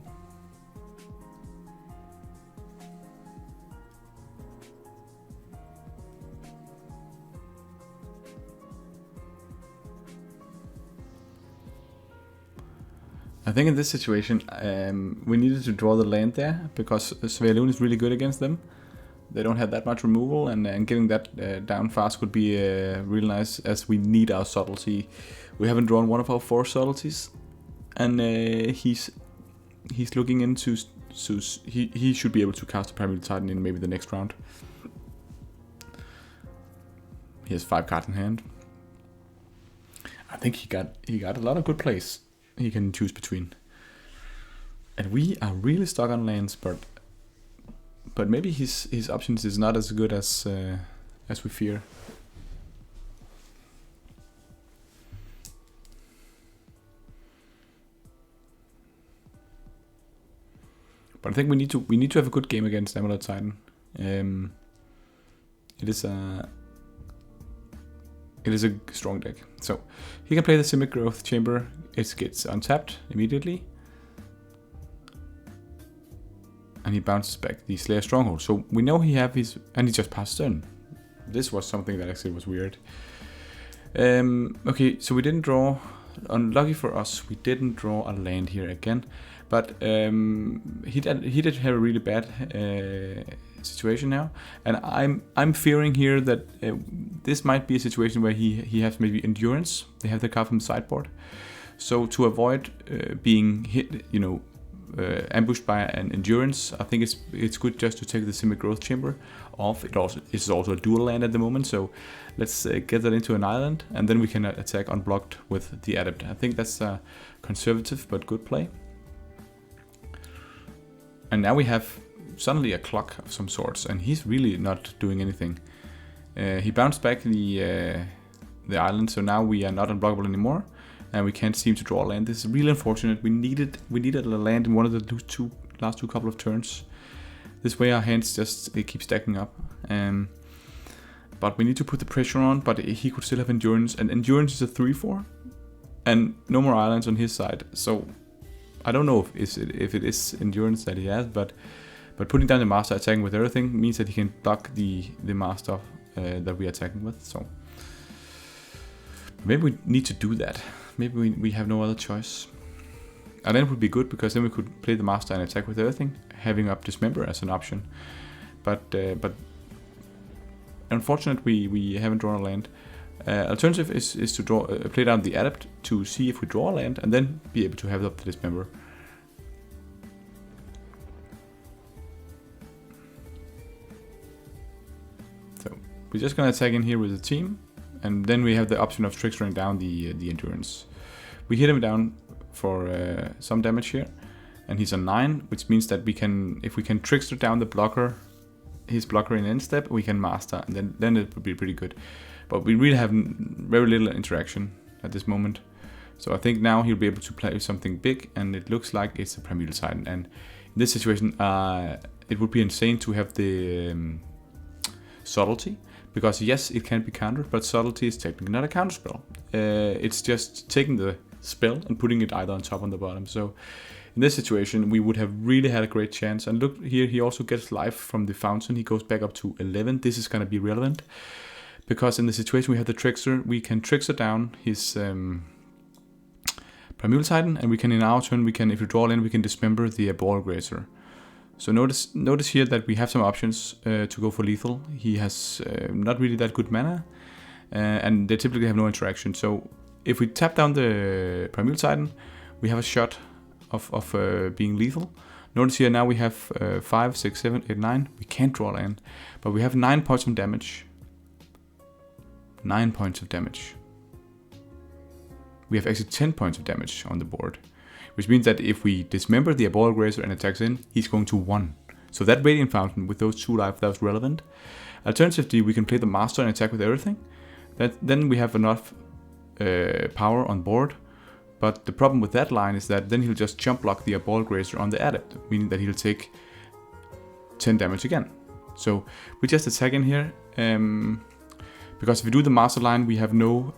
I think in this situation, we needed to draw the land there because Svaelun is really good against them. They don't have that much removal, and getting that down fast would be real nice as we need our subtlety. We haven't drawn one of our 4 subtleties, and he's looking into... he should be able to cast a Primeval Titan in maybe the next round. He has 5 cards in hand. I think he got a lot of good plays he can choose between. And we are really stuck on lands, but maybe his options is not as good as we fear. But I think we need to have a good game against Amulet Titan. It is a strong deck. So he can play the Simic Growth Chamber. It gets untapped immediately. And he bounces back the Slayer Stronghold. So we know he have his... And he just passed turn. This was something that actually was weird. Okay, so we didn't draw... Unlucky for us, we didn't draw a land here again. But he did have a really bad situation now. And I'm fearing here that this might be a situation where he has maybe Endurance. They have the card from the sideboard. So to avoid being hit, you know, ambushed by an Endurance, I think it's good just to take the Simic Growth Chamber off. It's also a dual land at the moment, so let's get that into an island, and then we can attack unblocked with the Adept. I think that's a conservative but good play. And now we have suddenly a clock of some sorts, and he's really not doing anything. He bounced back the island, so now we are not unblockable anymore. And we can't seem to draw a land. This is really unfortunate. We needed a land in one of the last two couple of turns. This way our hands just keep stacking up. But we need to put the pressure on. But he could still have Endurance, and Endurance is a 3/4, and no more islands on his side. So I don't know if it is Endurance that he has, but putting down the Master, attacking with everything means that he can block the Master that we are attacking with. So maybe we need to do that. maybe we have no other choice. And then it would be good, because then we could play the Master and attack with everything, having up Dismember as an option. But unfortunately, we haven't drawn a land. Alternative is to play down the Adept to see if we draw a land, and then be able to have up the Dismember. So we're just gonna attack in here with the team, and then we have the option of trickstering down the endurance. We hit him down for some damage here, and he's on 9, which means that we can, if we can trickster down the blocker, his blocker in end step, we can master, and then it would be pretty good. But we really have very little interaction at this moment. So I think now he'll be able to play something big, and it looks like it's a Primeval Titan. And in this situation, it would be insane to have the subtlety, because yes, it can be countered, but subtlety is technically not a counterspell. It's just taking the spell and putting it either on top or on the bottom. So in this situation, we would have really had a great chance. And look here, he also gets life from the fountain. He goes back up to 11. This is going to be relevant, because in the situation we have the trickster, we can trickster down his Primeval Titan, and we can, in our turn, we can, if we draw in, we can dismember the Ball Grazer. So notice here that we have some options to go for lethal. He has not really that good mana, and they typically have no interaction. So if we tap down the Primeval Titan, we have a shot of being lethal. Notice here now we have 5, 6, 7, 8, 9. We can't draw land, but we have 9 points of damage. 9 points of damage. We have actually 10 points of damage on the board, which means that if we dismember the Ball Grazer and attacks in, he's going to 1. So that Radiant Fountain with those 2 life, that was relevant. Alternatively, we can play the Master and attack with everything. Then we have enough power on board. But the problem with that line is that then he'll just jump block the Ball Grazer on the Adept, meaning that he'll take 10 damage again. So we just attack in here. Because if we do the Master line, we have no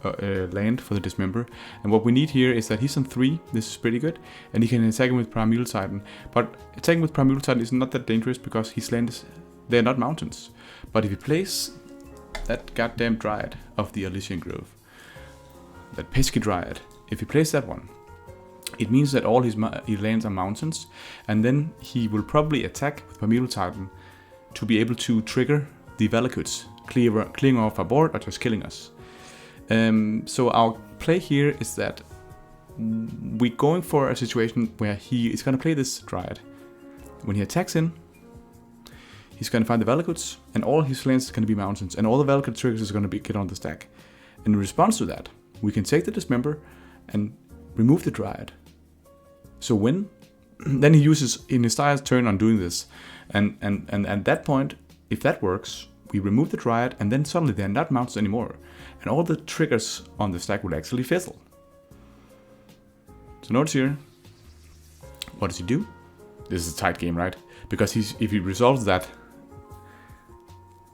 land for the Dismember. And what we need here is that he's on 3, this is pretty good, and he can attack him with Primeval Titan. But attacking with Primeval Titan is not that dangerous, because his land is, they're not mountains. But if he plays that goddamn Dryad of the Elysian Grove, that pesky Dryad, if he plays that one, it means that all his lands are mountains, and then he will probably attack with Primeval Titan to be able to trigger the Valakuts, clearing off our board or just killing us. So our play here is that we're going for a situation where he is going to play this Dryad. When he attacks in, he's going to find the Valakuts, and all his lands are going to be mountains, and all the Valakut triggers is going to get on the stack. In response to that, we can take the Dismember and remove the Dryad. So when then he uses in his entire turn on doing this, and at that point, if that works, we remove the Dryad, and then suddenly they're not mountains anymore, and all the triggers on the stack will actually fizzle. So notice here, what does he do? This is a tight game, right? Because if he resolves that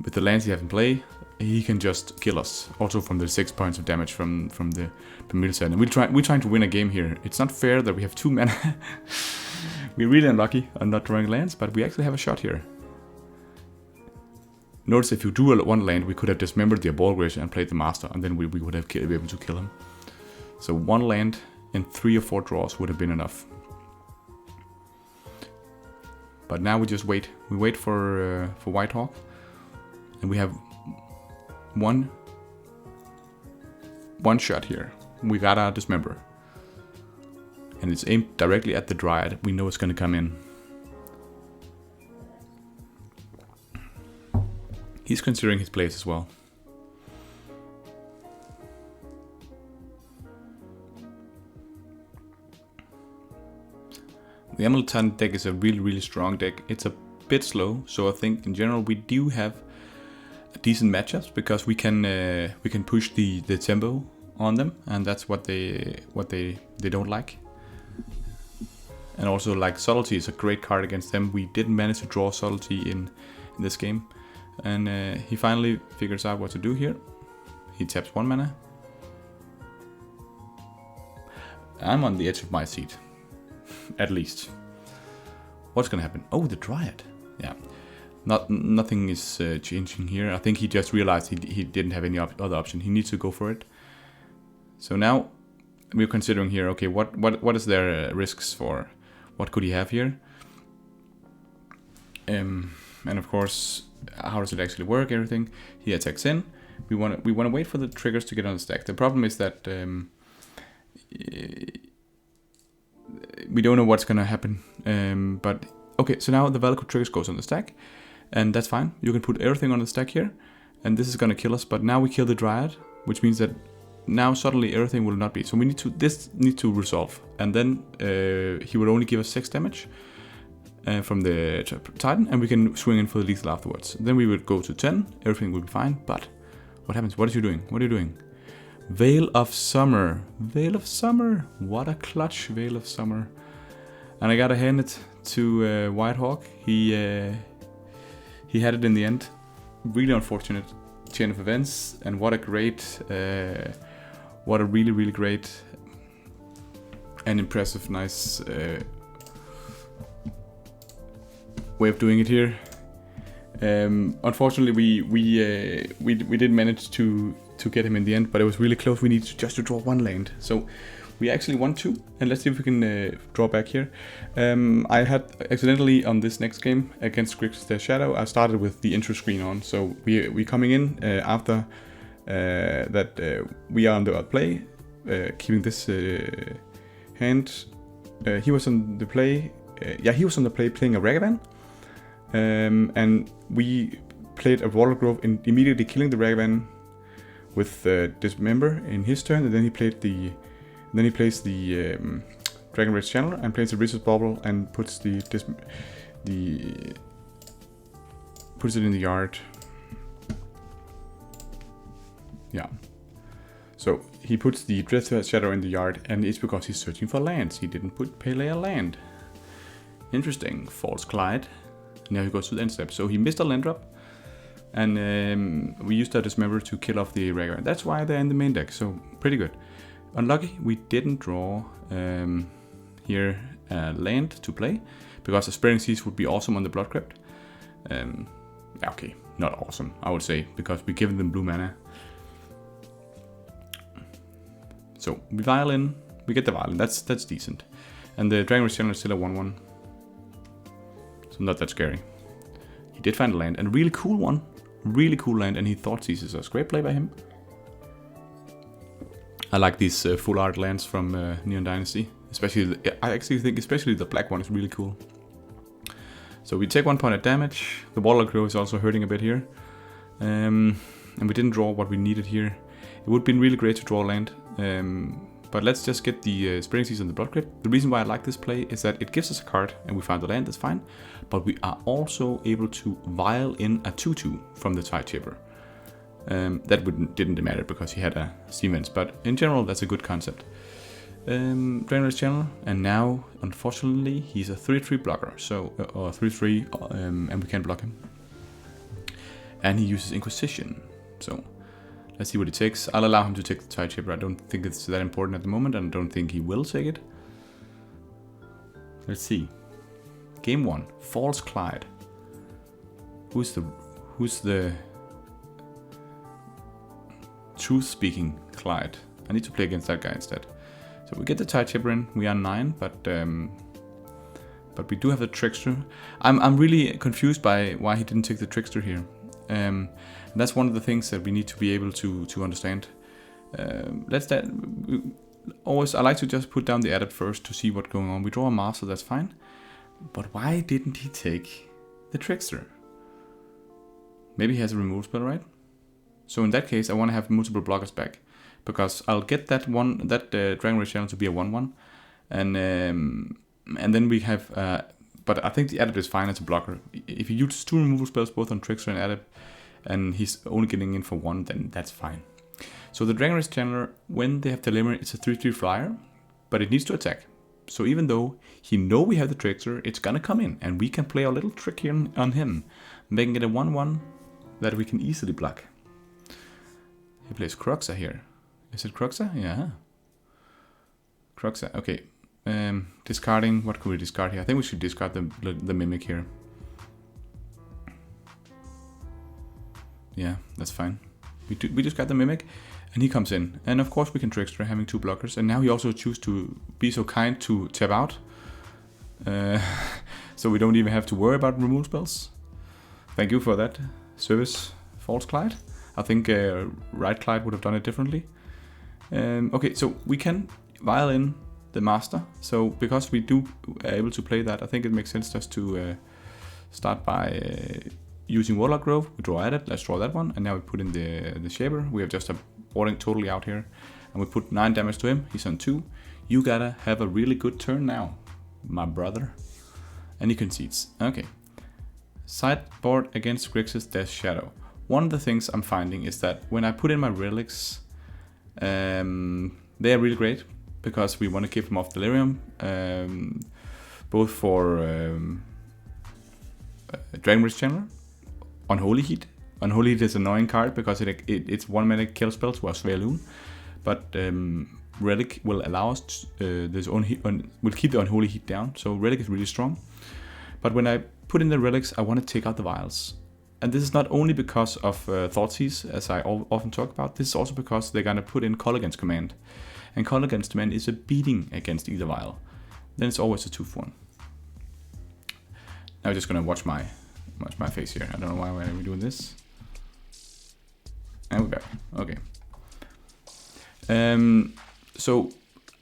with the lands he has in play, he can just kill us. Also from the 6 points of damage from the Primeval Titan. And we're trying to win a game here. It's not fair that we have 2 mana. We're really unlucky on not drawing lands, but we actually have a shot here. Notice if you do one land, we could have dismembered the Ball Grazer and played the Master, and then we would have been able to kill him. So 1 land and 3 or 4 draws would have been enough. But now we just wait. We wait for Whitehawk, and we have one shot here. We got our Dismember, and it's aimed directly at the Dryad. We know it's going to come in. He's considering his plays as well. The Amulet Titan deck is a really strong deck. It's a bit slow, so I think in general we do have decent matchups, because we can push the tempo on them, and that's what they don't like. And also, like, Subtlety is a great card against them. We didn't manage to draw Subtlety in this game. And he finally figures out what to do here. He taps 1 mana. I'm on the edge of my seat. At least. What's gonna happen? Oh, the Dryad. Yeah. Nothing is changing here. I think he just realized he didn't have any other option. He needs to go for it. So now we're considering here, okay, what is their risks for, what could he have here? And of course, how does it actually work, everything? He attacks in. We want to wait for the triggers to get on the stack. The problem is that we don't know what's going to happen. But okay, so now the Valakut triggers goes on the stack, and that's fine. You can put everything on the stack here, and this is going to kill us. But now we kill the Dryad, which means that now suddenly everything will not be. So we need to, this needs to resolve, and then he will only give us 6 damage from the Titan, and we can swing in for the lethal afterwards. Then we would go to 10, everything will be fine. But what happens? What is you doing? What are you doing? Veil of Summer. Veil of Summer. What a clutch Veil of Summer. And I gotta hand it to White Hawk. He had it in the end. Really unfortunate chain of events, and what a great, what a really, really great and impressive, nice way of doing it here. Unfortunately, we didn't manage to get him in the end, but it was really close. We needed just to draw 1 land, so we actually won 2. And let's see if we can draw back here. I had accidentally on this next game against Grixis Shadow, I started with the intro screen on, so we coming in after that we are on the play, keeping this hand. He was on the play. He was on the play playing a Ragavan. And we played a Water Grove, immediately killing the Ragavan with Dismember in his turn, and then he played the, plays the Dragon Rage Channeler and plays the Resource Bubble and puts puts it in the yard. Yeah. So he puts the Dreadthread Shadow in the yard, and it's because he's searching for lands. He didn't play a land. Interesting. False Clyde. Now he goes to the end step. So he missed a land drop, and we used our Dismember to kill off the Ragavan. That's why they're in the main deck, so pretty good. Unlucky, we didn't draw here land to play, because a Spreading Seas would be awesome on the Blood Crypt. Okay, not awesome, I would say, because we given them blue mana. So we Violin, we get the Violin, that's decent. And the Dragon Rage Channeler is still a 1/1. So not that scary. He did find a land, and a really cool one. Really cool land, and he Thoughtseizes us. Great play by him. I like these full art lands from Neon Dynasty. Especially, I actually think especially the black one is really cool. So we take 1 point of damage. The Warlock Grove is also hurting a bit here. And we didn't draw what we needed here. It would have been really great to draw land. But let's just get the Spreading Seas on the Blood Crypt. The reason why I like this play is that it gives us a card, and we find the land, that's fine. But we are also able to vial in a 2/2 from the Tidechipper. That didn't matter because he had a Siemens, but in general that's a good concept. Dragon Rage Channel, and now unfortunately he's a 3/3 blocker, so or 3/3, and we can't block him. And he uses Inquisition, so let's see what it takes. I'll allow him to take the Tidechipper. I don't think it's that important at the moment, and I don't think he will take it. Let's see. Game 1, False Clyde. Who's the truth-speaking Clyde? I need to play against that guy instead. So we get the Tidechipper in. We are 9, but we do have the Trickster. I'm really confused by why he didn't take the Trickster here. And that's one of the things that we need to be able to understand. Always, I like to just put down the Adept first to see what's going on. We draw a Master, that's fine. But why didn't he take the Trickster? Maybe he has a removal spell, right? So in that case, I want to have multiple blockers back, because I'll get that Dragon Rage Channel to be a 1/1, and then we have. But I think the Adept is fine as a blocker. If you use 2 removal spells both on Trickster and Adept, and he's only getting in for 1, then that's fine. So the Dragon Rage Channeler, when they have Telemmer, it's a 3/3 flyer, but it needs to attack. So even though he know we have the Trickster, it's gonna come in, and we can play a little trick here on him, making it a 1/1 that we can easily block. He plays Croxa here. Is it Croxa? Yeah. Croxa, okay. Discarding, what could we discard here? I think we should discard the Mimic here. Yeah, that's fine. We discard the Mimic. And he comes in. And of course we can trickster having 2 blockers. And now he also chooses to be so kind to tap out. So we don't even have to worry about removal spells. Thank you for that service, False Clyde. I think Right Clyde would have done it differently. Okay, so we can vial in the master. So because we do able to play that, I think it makes sense just to start by using Warlock Grove. We draw Adept, let's draw that one, and now we put in the Shaper. We have just a boarding totally out here, and we put 9 damage to him. He's on 2. You gotta have a really good turn now, my brother. And he concedes. Okay. Sideboard against Grixis Death Shadow. One of the things I'm finding is that when I put in my relics, they are really great because we want to keep them off Delirium, both for Dragon Bridge Channeler, Unholy Heat. Unholy Heat is an annoying card because it's 1 mana kill spell to a Svealoon, but Relic will allow us will keep the Unholy Heat down, so Relic is really strong. But when I put in the relics, I want to take out the vials. And this is not only because of Thoughtseize, as I often talk about, this is also because they're going to put in Call Against Command. And Call Against Command is a beating against either vial. Then it's always a 2-for-1. Now I'm just going to watch my face here. I don't know why we're doing this. And we're back. Okay. So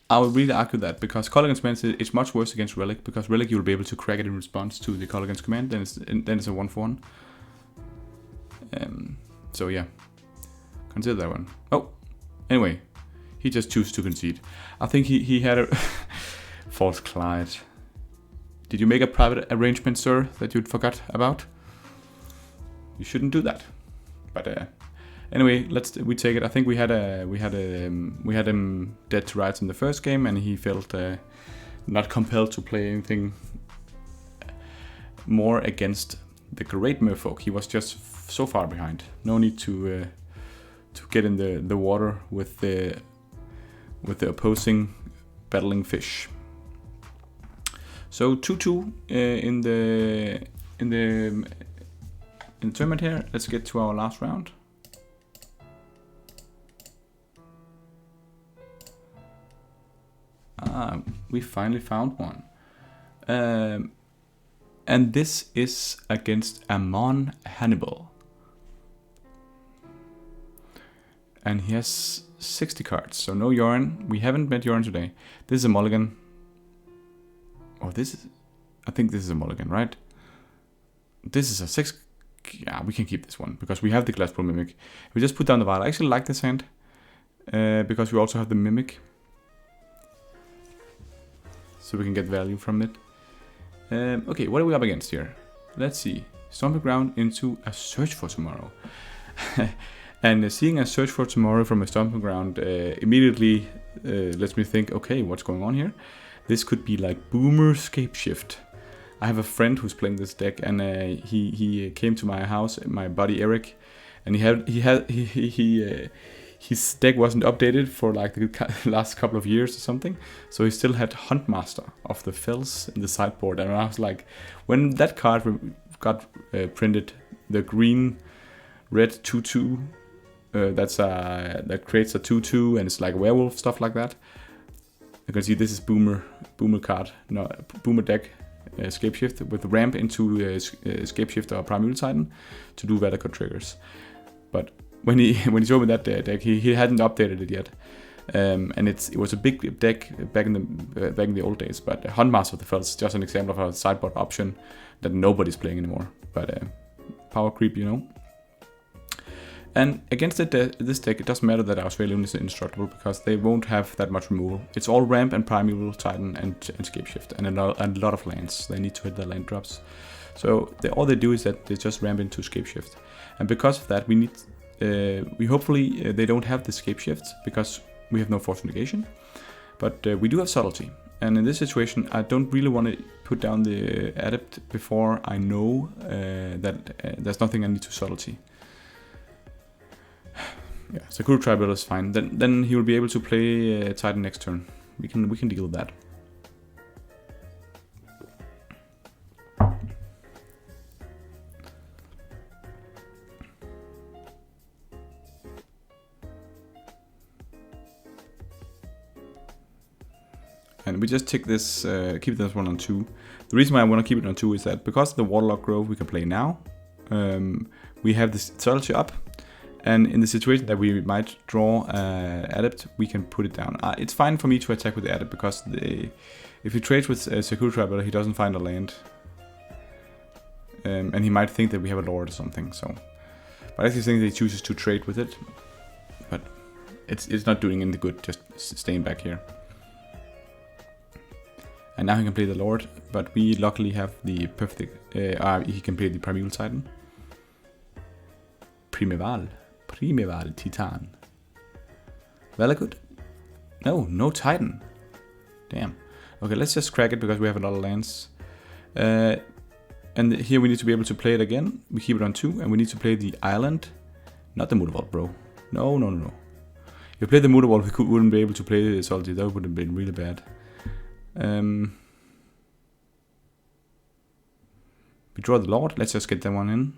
I would really argue that because Call Against Command is much worse against Relic, because Relic you'll be able to crack it in response to the Call Against Command, then it's a 1-for-1. So yeah, consider that one. Oh, anyway, he just chose to concede. I think he had a False Clyde. Did you make a private arrangement, sir, that you forgot about? You shouldn't do that. But anyway, we take it. I think we had him dead to rights in the first game, and he felt not compelled to play anything more against the great Merfolk. He was just so far behind. No need to get in the water with the opposing battling fish. So 2-2 in the tournament here. Let's get to our last round. We finally found one. And this is against Amon Hannibal. And he has 60 cards, so no Yorin. We haven't met Yorin today. This is a mulligan. Oh, I think this is a mulligan, right? This is a 6. Yeah, we can keep this one, because we have the Glasspool Mimic. We just put down the vial. I actually like this hand, because we also have the Mimic. So we can get value from it. Okay, what are we up against here? Let's see. Stomping Ground into a Search for Tomorrow. And seeing a Search for Tomorrow from a Stomping Ground immediately lets me think, okay, what's going on here? This could be like Boomer Scapeshift. I have a friend who's playing this deck, and he came to my house, my buddy Eric, and his deck wasn't updated for like the last couple of years or something, so he still had Huntmaster of the Fells in the sideboard. And I was like, when that card got printed, the green red 2/2 that creates a 2/2 and it's like werewolf stuff like that. You can see this is boomer card, no, boomer deck. Scapeshift with ramp into Scapeshift or Amulet Titan to do Valakut triggers. But when he showed me that deck, he hadn't updated it yet, and it was a big deck back in the old days. But Huntmaster of the Fells is just an example of a sideboard option that nobody's playing anymore. But power creep, you know. And against this deck, it doesn't matter that our Svealoon is indestructible, because they won't have that much removal. It's all ramp and Primeval Titan and Scapeshift, and a lot of lands. They need to hit the land drops. So all they do is that they just ramp into Scapeshift. And because of that, we hopefully they don't have the Scapeshift, because we have no force negation. But we do have subtlety. And in this situation, I don't really want to put down the Adept before I know that there's nothing I need to subtlety. Yeah, Sakura Tribal is fine. Then he will be able to play Titan next turn. We can deal with that. and we just take this, keep this one on 2. The reason why I want to keep it on 2 is that because of the Waterlogged Grove we can play now, we have this subtlety up, and in the situation that we might draw Adept, we can put it down. It's fine for me to attack with the Adept because if he trades with Secure Traveler, he doesn't find a land. And he might think that we have a Lord or something, so. But I actually think that he chooses to trade with it. But it's not doing any good, just staying back here. And now he can play the Lord, but we luckily have the perfect, he can play the Primeval Titan. Primeval Titan. Valakut? No Titan. Damn. Okay, let's just crack it because we have a lot of lands. And here we need to be able to play it again. We keep it on 2, and we need to play the island. Not the Mutterwald, bro. No. If we played the Mutterwald, we wouldn't be able to play the Salty. That would have been really bad. We draw the Lord. Let's just get that one in.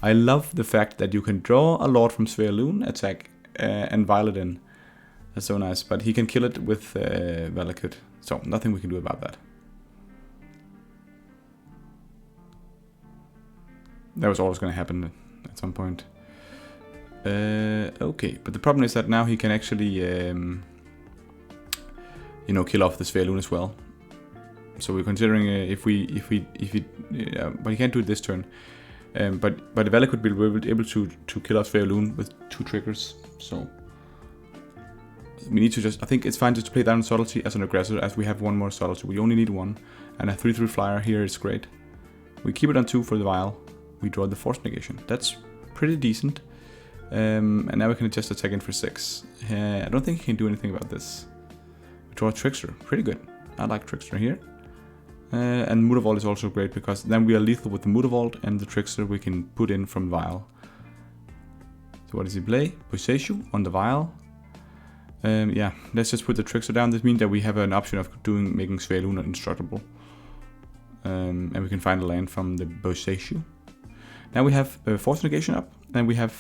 I love the fact that you can draw a Lord from Sverloon, attack, and Violet in. That's so nice. But he can kill it with Valakut. So nothing we can do about that. That was always going to happen at some point. Okay, but the problem is that now he can actually, kill off the Sverloon as well. So we're considering but he can't do it this turn. But the Valak would be able to kill off Sverloon with 2 triggers. So we need to I think it's fine just to play down Subtlety as an aggressor, as we have 1 more Subtlety. We only need 1, and a 3/3 flyer here is great. We keep it on 2 for the Vial. We draw the Force Negation. That's pretty decent. And now we can just attack in for 6. I don't think he can do anything about this. We draw a Trickster. Pretty good. I like Trickster here. And Mutterwald is also great because then we are lethal with the Mutterwald, and the Trickster we can put in from Vial. So what does he play? Boseiju on the Vial. Yeah, let's just put the Trickster down. This means that we have an option of making Sverloon indestructible. And we can find a land from the Boseiju. Now we have Force Negation up, and we have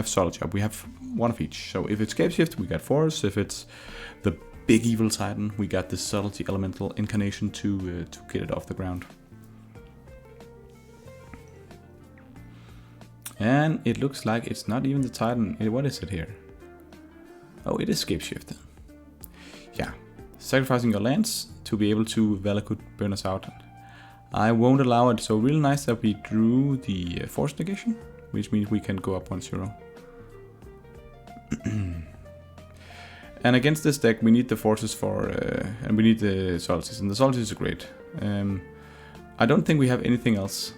Subtlety up. We have 1 of each. So if it's Scapeshift, we got Force. If it's the Big Evil Titan, we got the Subtlety Elemental Incarnation to get it off the ground. And it looks like it's not even the Titan. What is it here? Oh, it is Scapeshift. Yeah, sacrificing your lands to be able to Valakut burn us out. I won't allow it, so really nice that we drew the Force Negation, which means we can go up 1-0. And against this deck, we need the forces and we need the Subtleties, and the Subtleties are great. I don't think we have anything else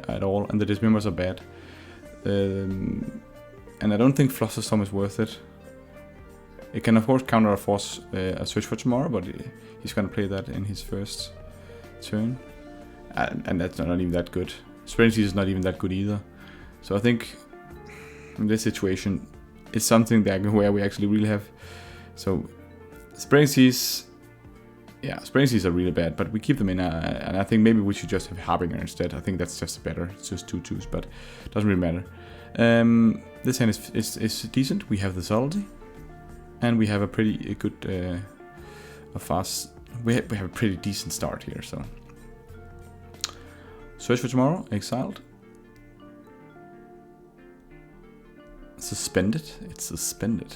at all, and the Dismembers are bad. And I don't think Flusterstorm is worth it. It can of course counter a Force, a Search for Tomorrow, but he's gonna play that in his first turn. And that's not even that good. Spreading Seas is not even that good either. So I think in this situation, it's something that where we actually really have. So Spreading Seas, yeah, Spreading Seas are really bad, but we keep them in. And I think maybe we should just have Harbinger instead. I think that's just better. It's just 2/2s, but it doesn't really matter. This hand is decent. We have the Subtlety, and we have a pretty good, we have a pretty decent start here. So. Search for Tomorrow, exiled. Suspended? It's suspended.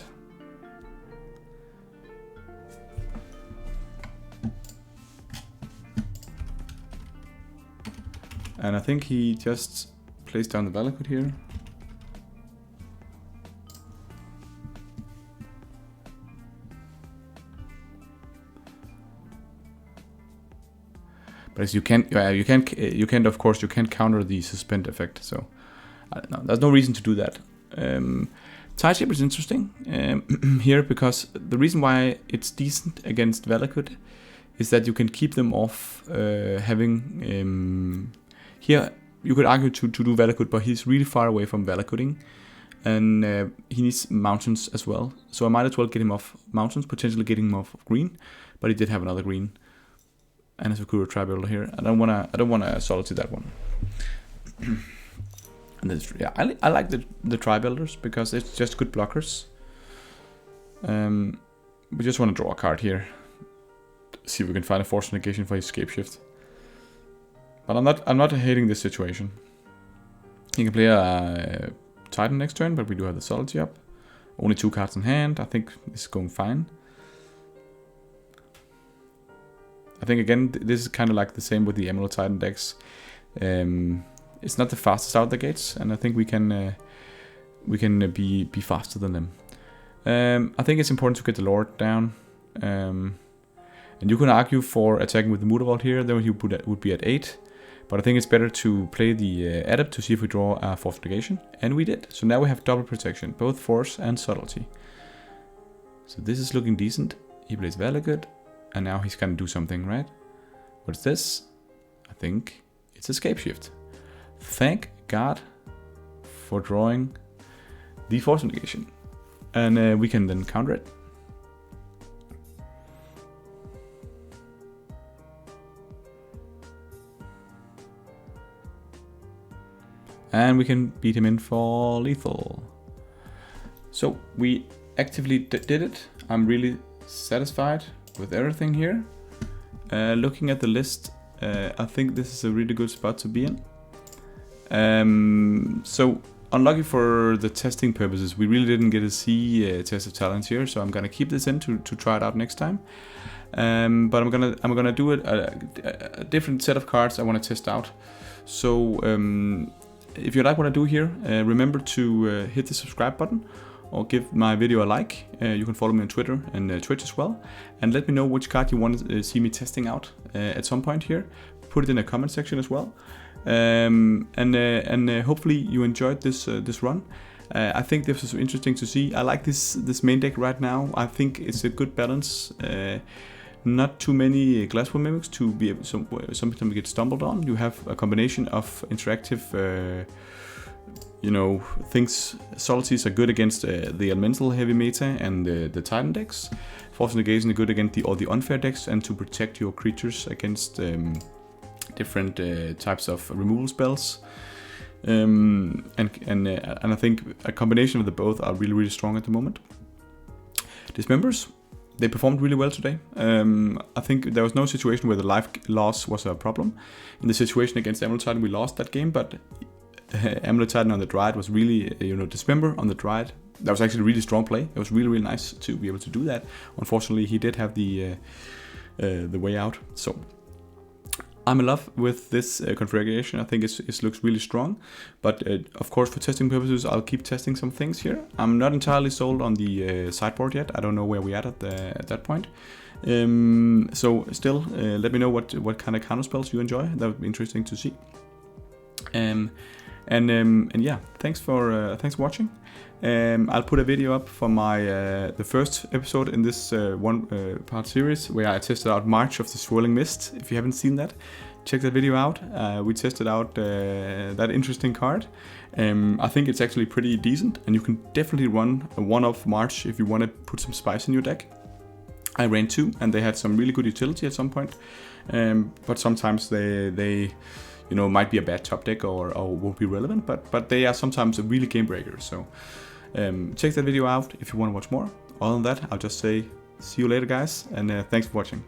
And I think he just plays down the Valakut here. But as you can't of course, you can't counter the suspend effect. So I don't know. There's no reason to do that. Tideshaper is interesting here because the reason why it's decent against Valakut is that you can keep them off having. Here you could argue to do Valakut, but he's really far away from Valakutting, and he needs mountains as well. So I might as well get him off mountains, potentially getting him off of green. But he did have another green. And a Sakura Tri-Builder here. I don't wanna Subtlety that one. And this, yeah, I like the Tri-Builders because it's just good blockers. We just want to draw a card here. see if we can find a force negation for his Scapeshift. But I'm not hating this situation. He can play a Titan next turn, but we do have the Subtlety up. Only 2 cards in hand. I think this is going fine. I think again, this is kind of like the same with the Amulet Titan decks. It's not the fastest out the gates, and I think we can be faster than them. I think it's important to get the Lord down. And you can argue for attacking with the Mutavault here, then he would be at 8. But I think it's better to play the Adept to see if we draw a Force Negation. And we did. So now we have double protection, both Force and Subtlety. So this is looking decent. He plays very good. And now he's gonna do something, right? What's this? I think it's a Scapeshift. Thank God for drawing the Force Negation. And we can then counter it. And we can beat him in for lethal. So we actively did it. I'm really satisfied with everything here. Looking at the list, I think this is a really good spot to be in. So unlucky for the testing purposes, we really didn't get to see Test of Talents here, so I'm gonna keep this in to try it out next time. But I'm gonna do it a different set of cards I want to test out. So if you like what I do here, remember to hit the subscribe button or give my video a like. You can follow me on Twitter and Twitch as well. And let me know which card you want to see me testing out at some point here. Put it in the comment section as well. And hopefully you enjoyed this run. I think this is interesting to see. I like this main deck right now. I think it's a good balance. Not too many Glasswell Mimics to be able, sometimes we get stumbled on. You have a combination of interactive, things. Subtleties are good against the elemental heavy meta and the Titan decks. Force Negation are good against all the unfair decks and to protect your creatures against different types of removal spells. And I think a combination of the both are really strong at the moment. Dismembers. They performed really well today. I think there was no situation where the life loss was a problem. In the situation against Amulet Titan, we lost that game, but Amulet Titan on the Dryad was really, Dismember on the Dryad. That was actually a really strong play. It was really nice to be able to do that. Unfortunately, he did have the way out. So I'm in love with this configuration. I think it looks really strong. But of course, for testing purposes, I'll keep testing some things here. I'm not entirely sold on the sideboard yet. I don't know where we're at that point. So still, let me know what kind of counterspells you enjoy. That would be interesting to see. And yeah, thanks for watching. I'll put a video up for my the first episode in this one-part series where I tested out March of the Swirling Mist. If you haven't seen that, check that video out. We tested out that interesting card. I think it's actually pretty decent, and you can definitely run a one-off March if you want to put some spice in your deck. I ran 2, and they had some really good utility at some point, but sometimes they might be a bad top deck or won't be relevant, but they are sometimes a really game breaker. So check that video out if you want to watch more. Other than that, I'll just say see you later, guys, and thanks for watching.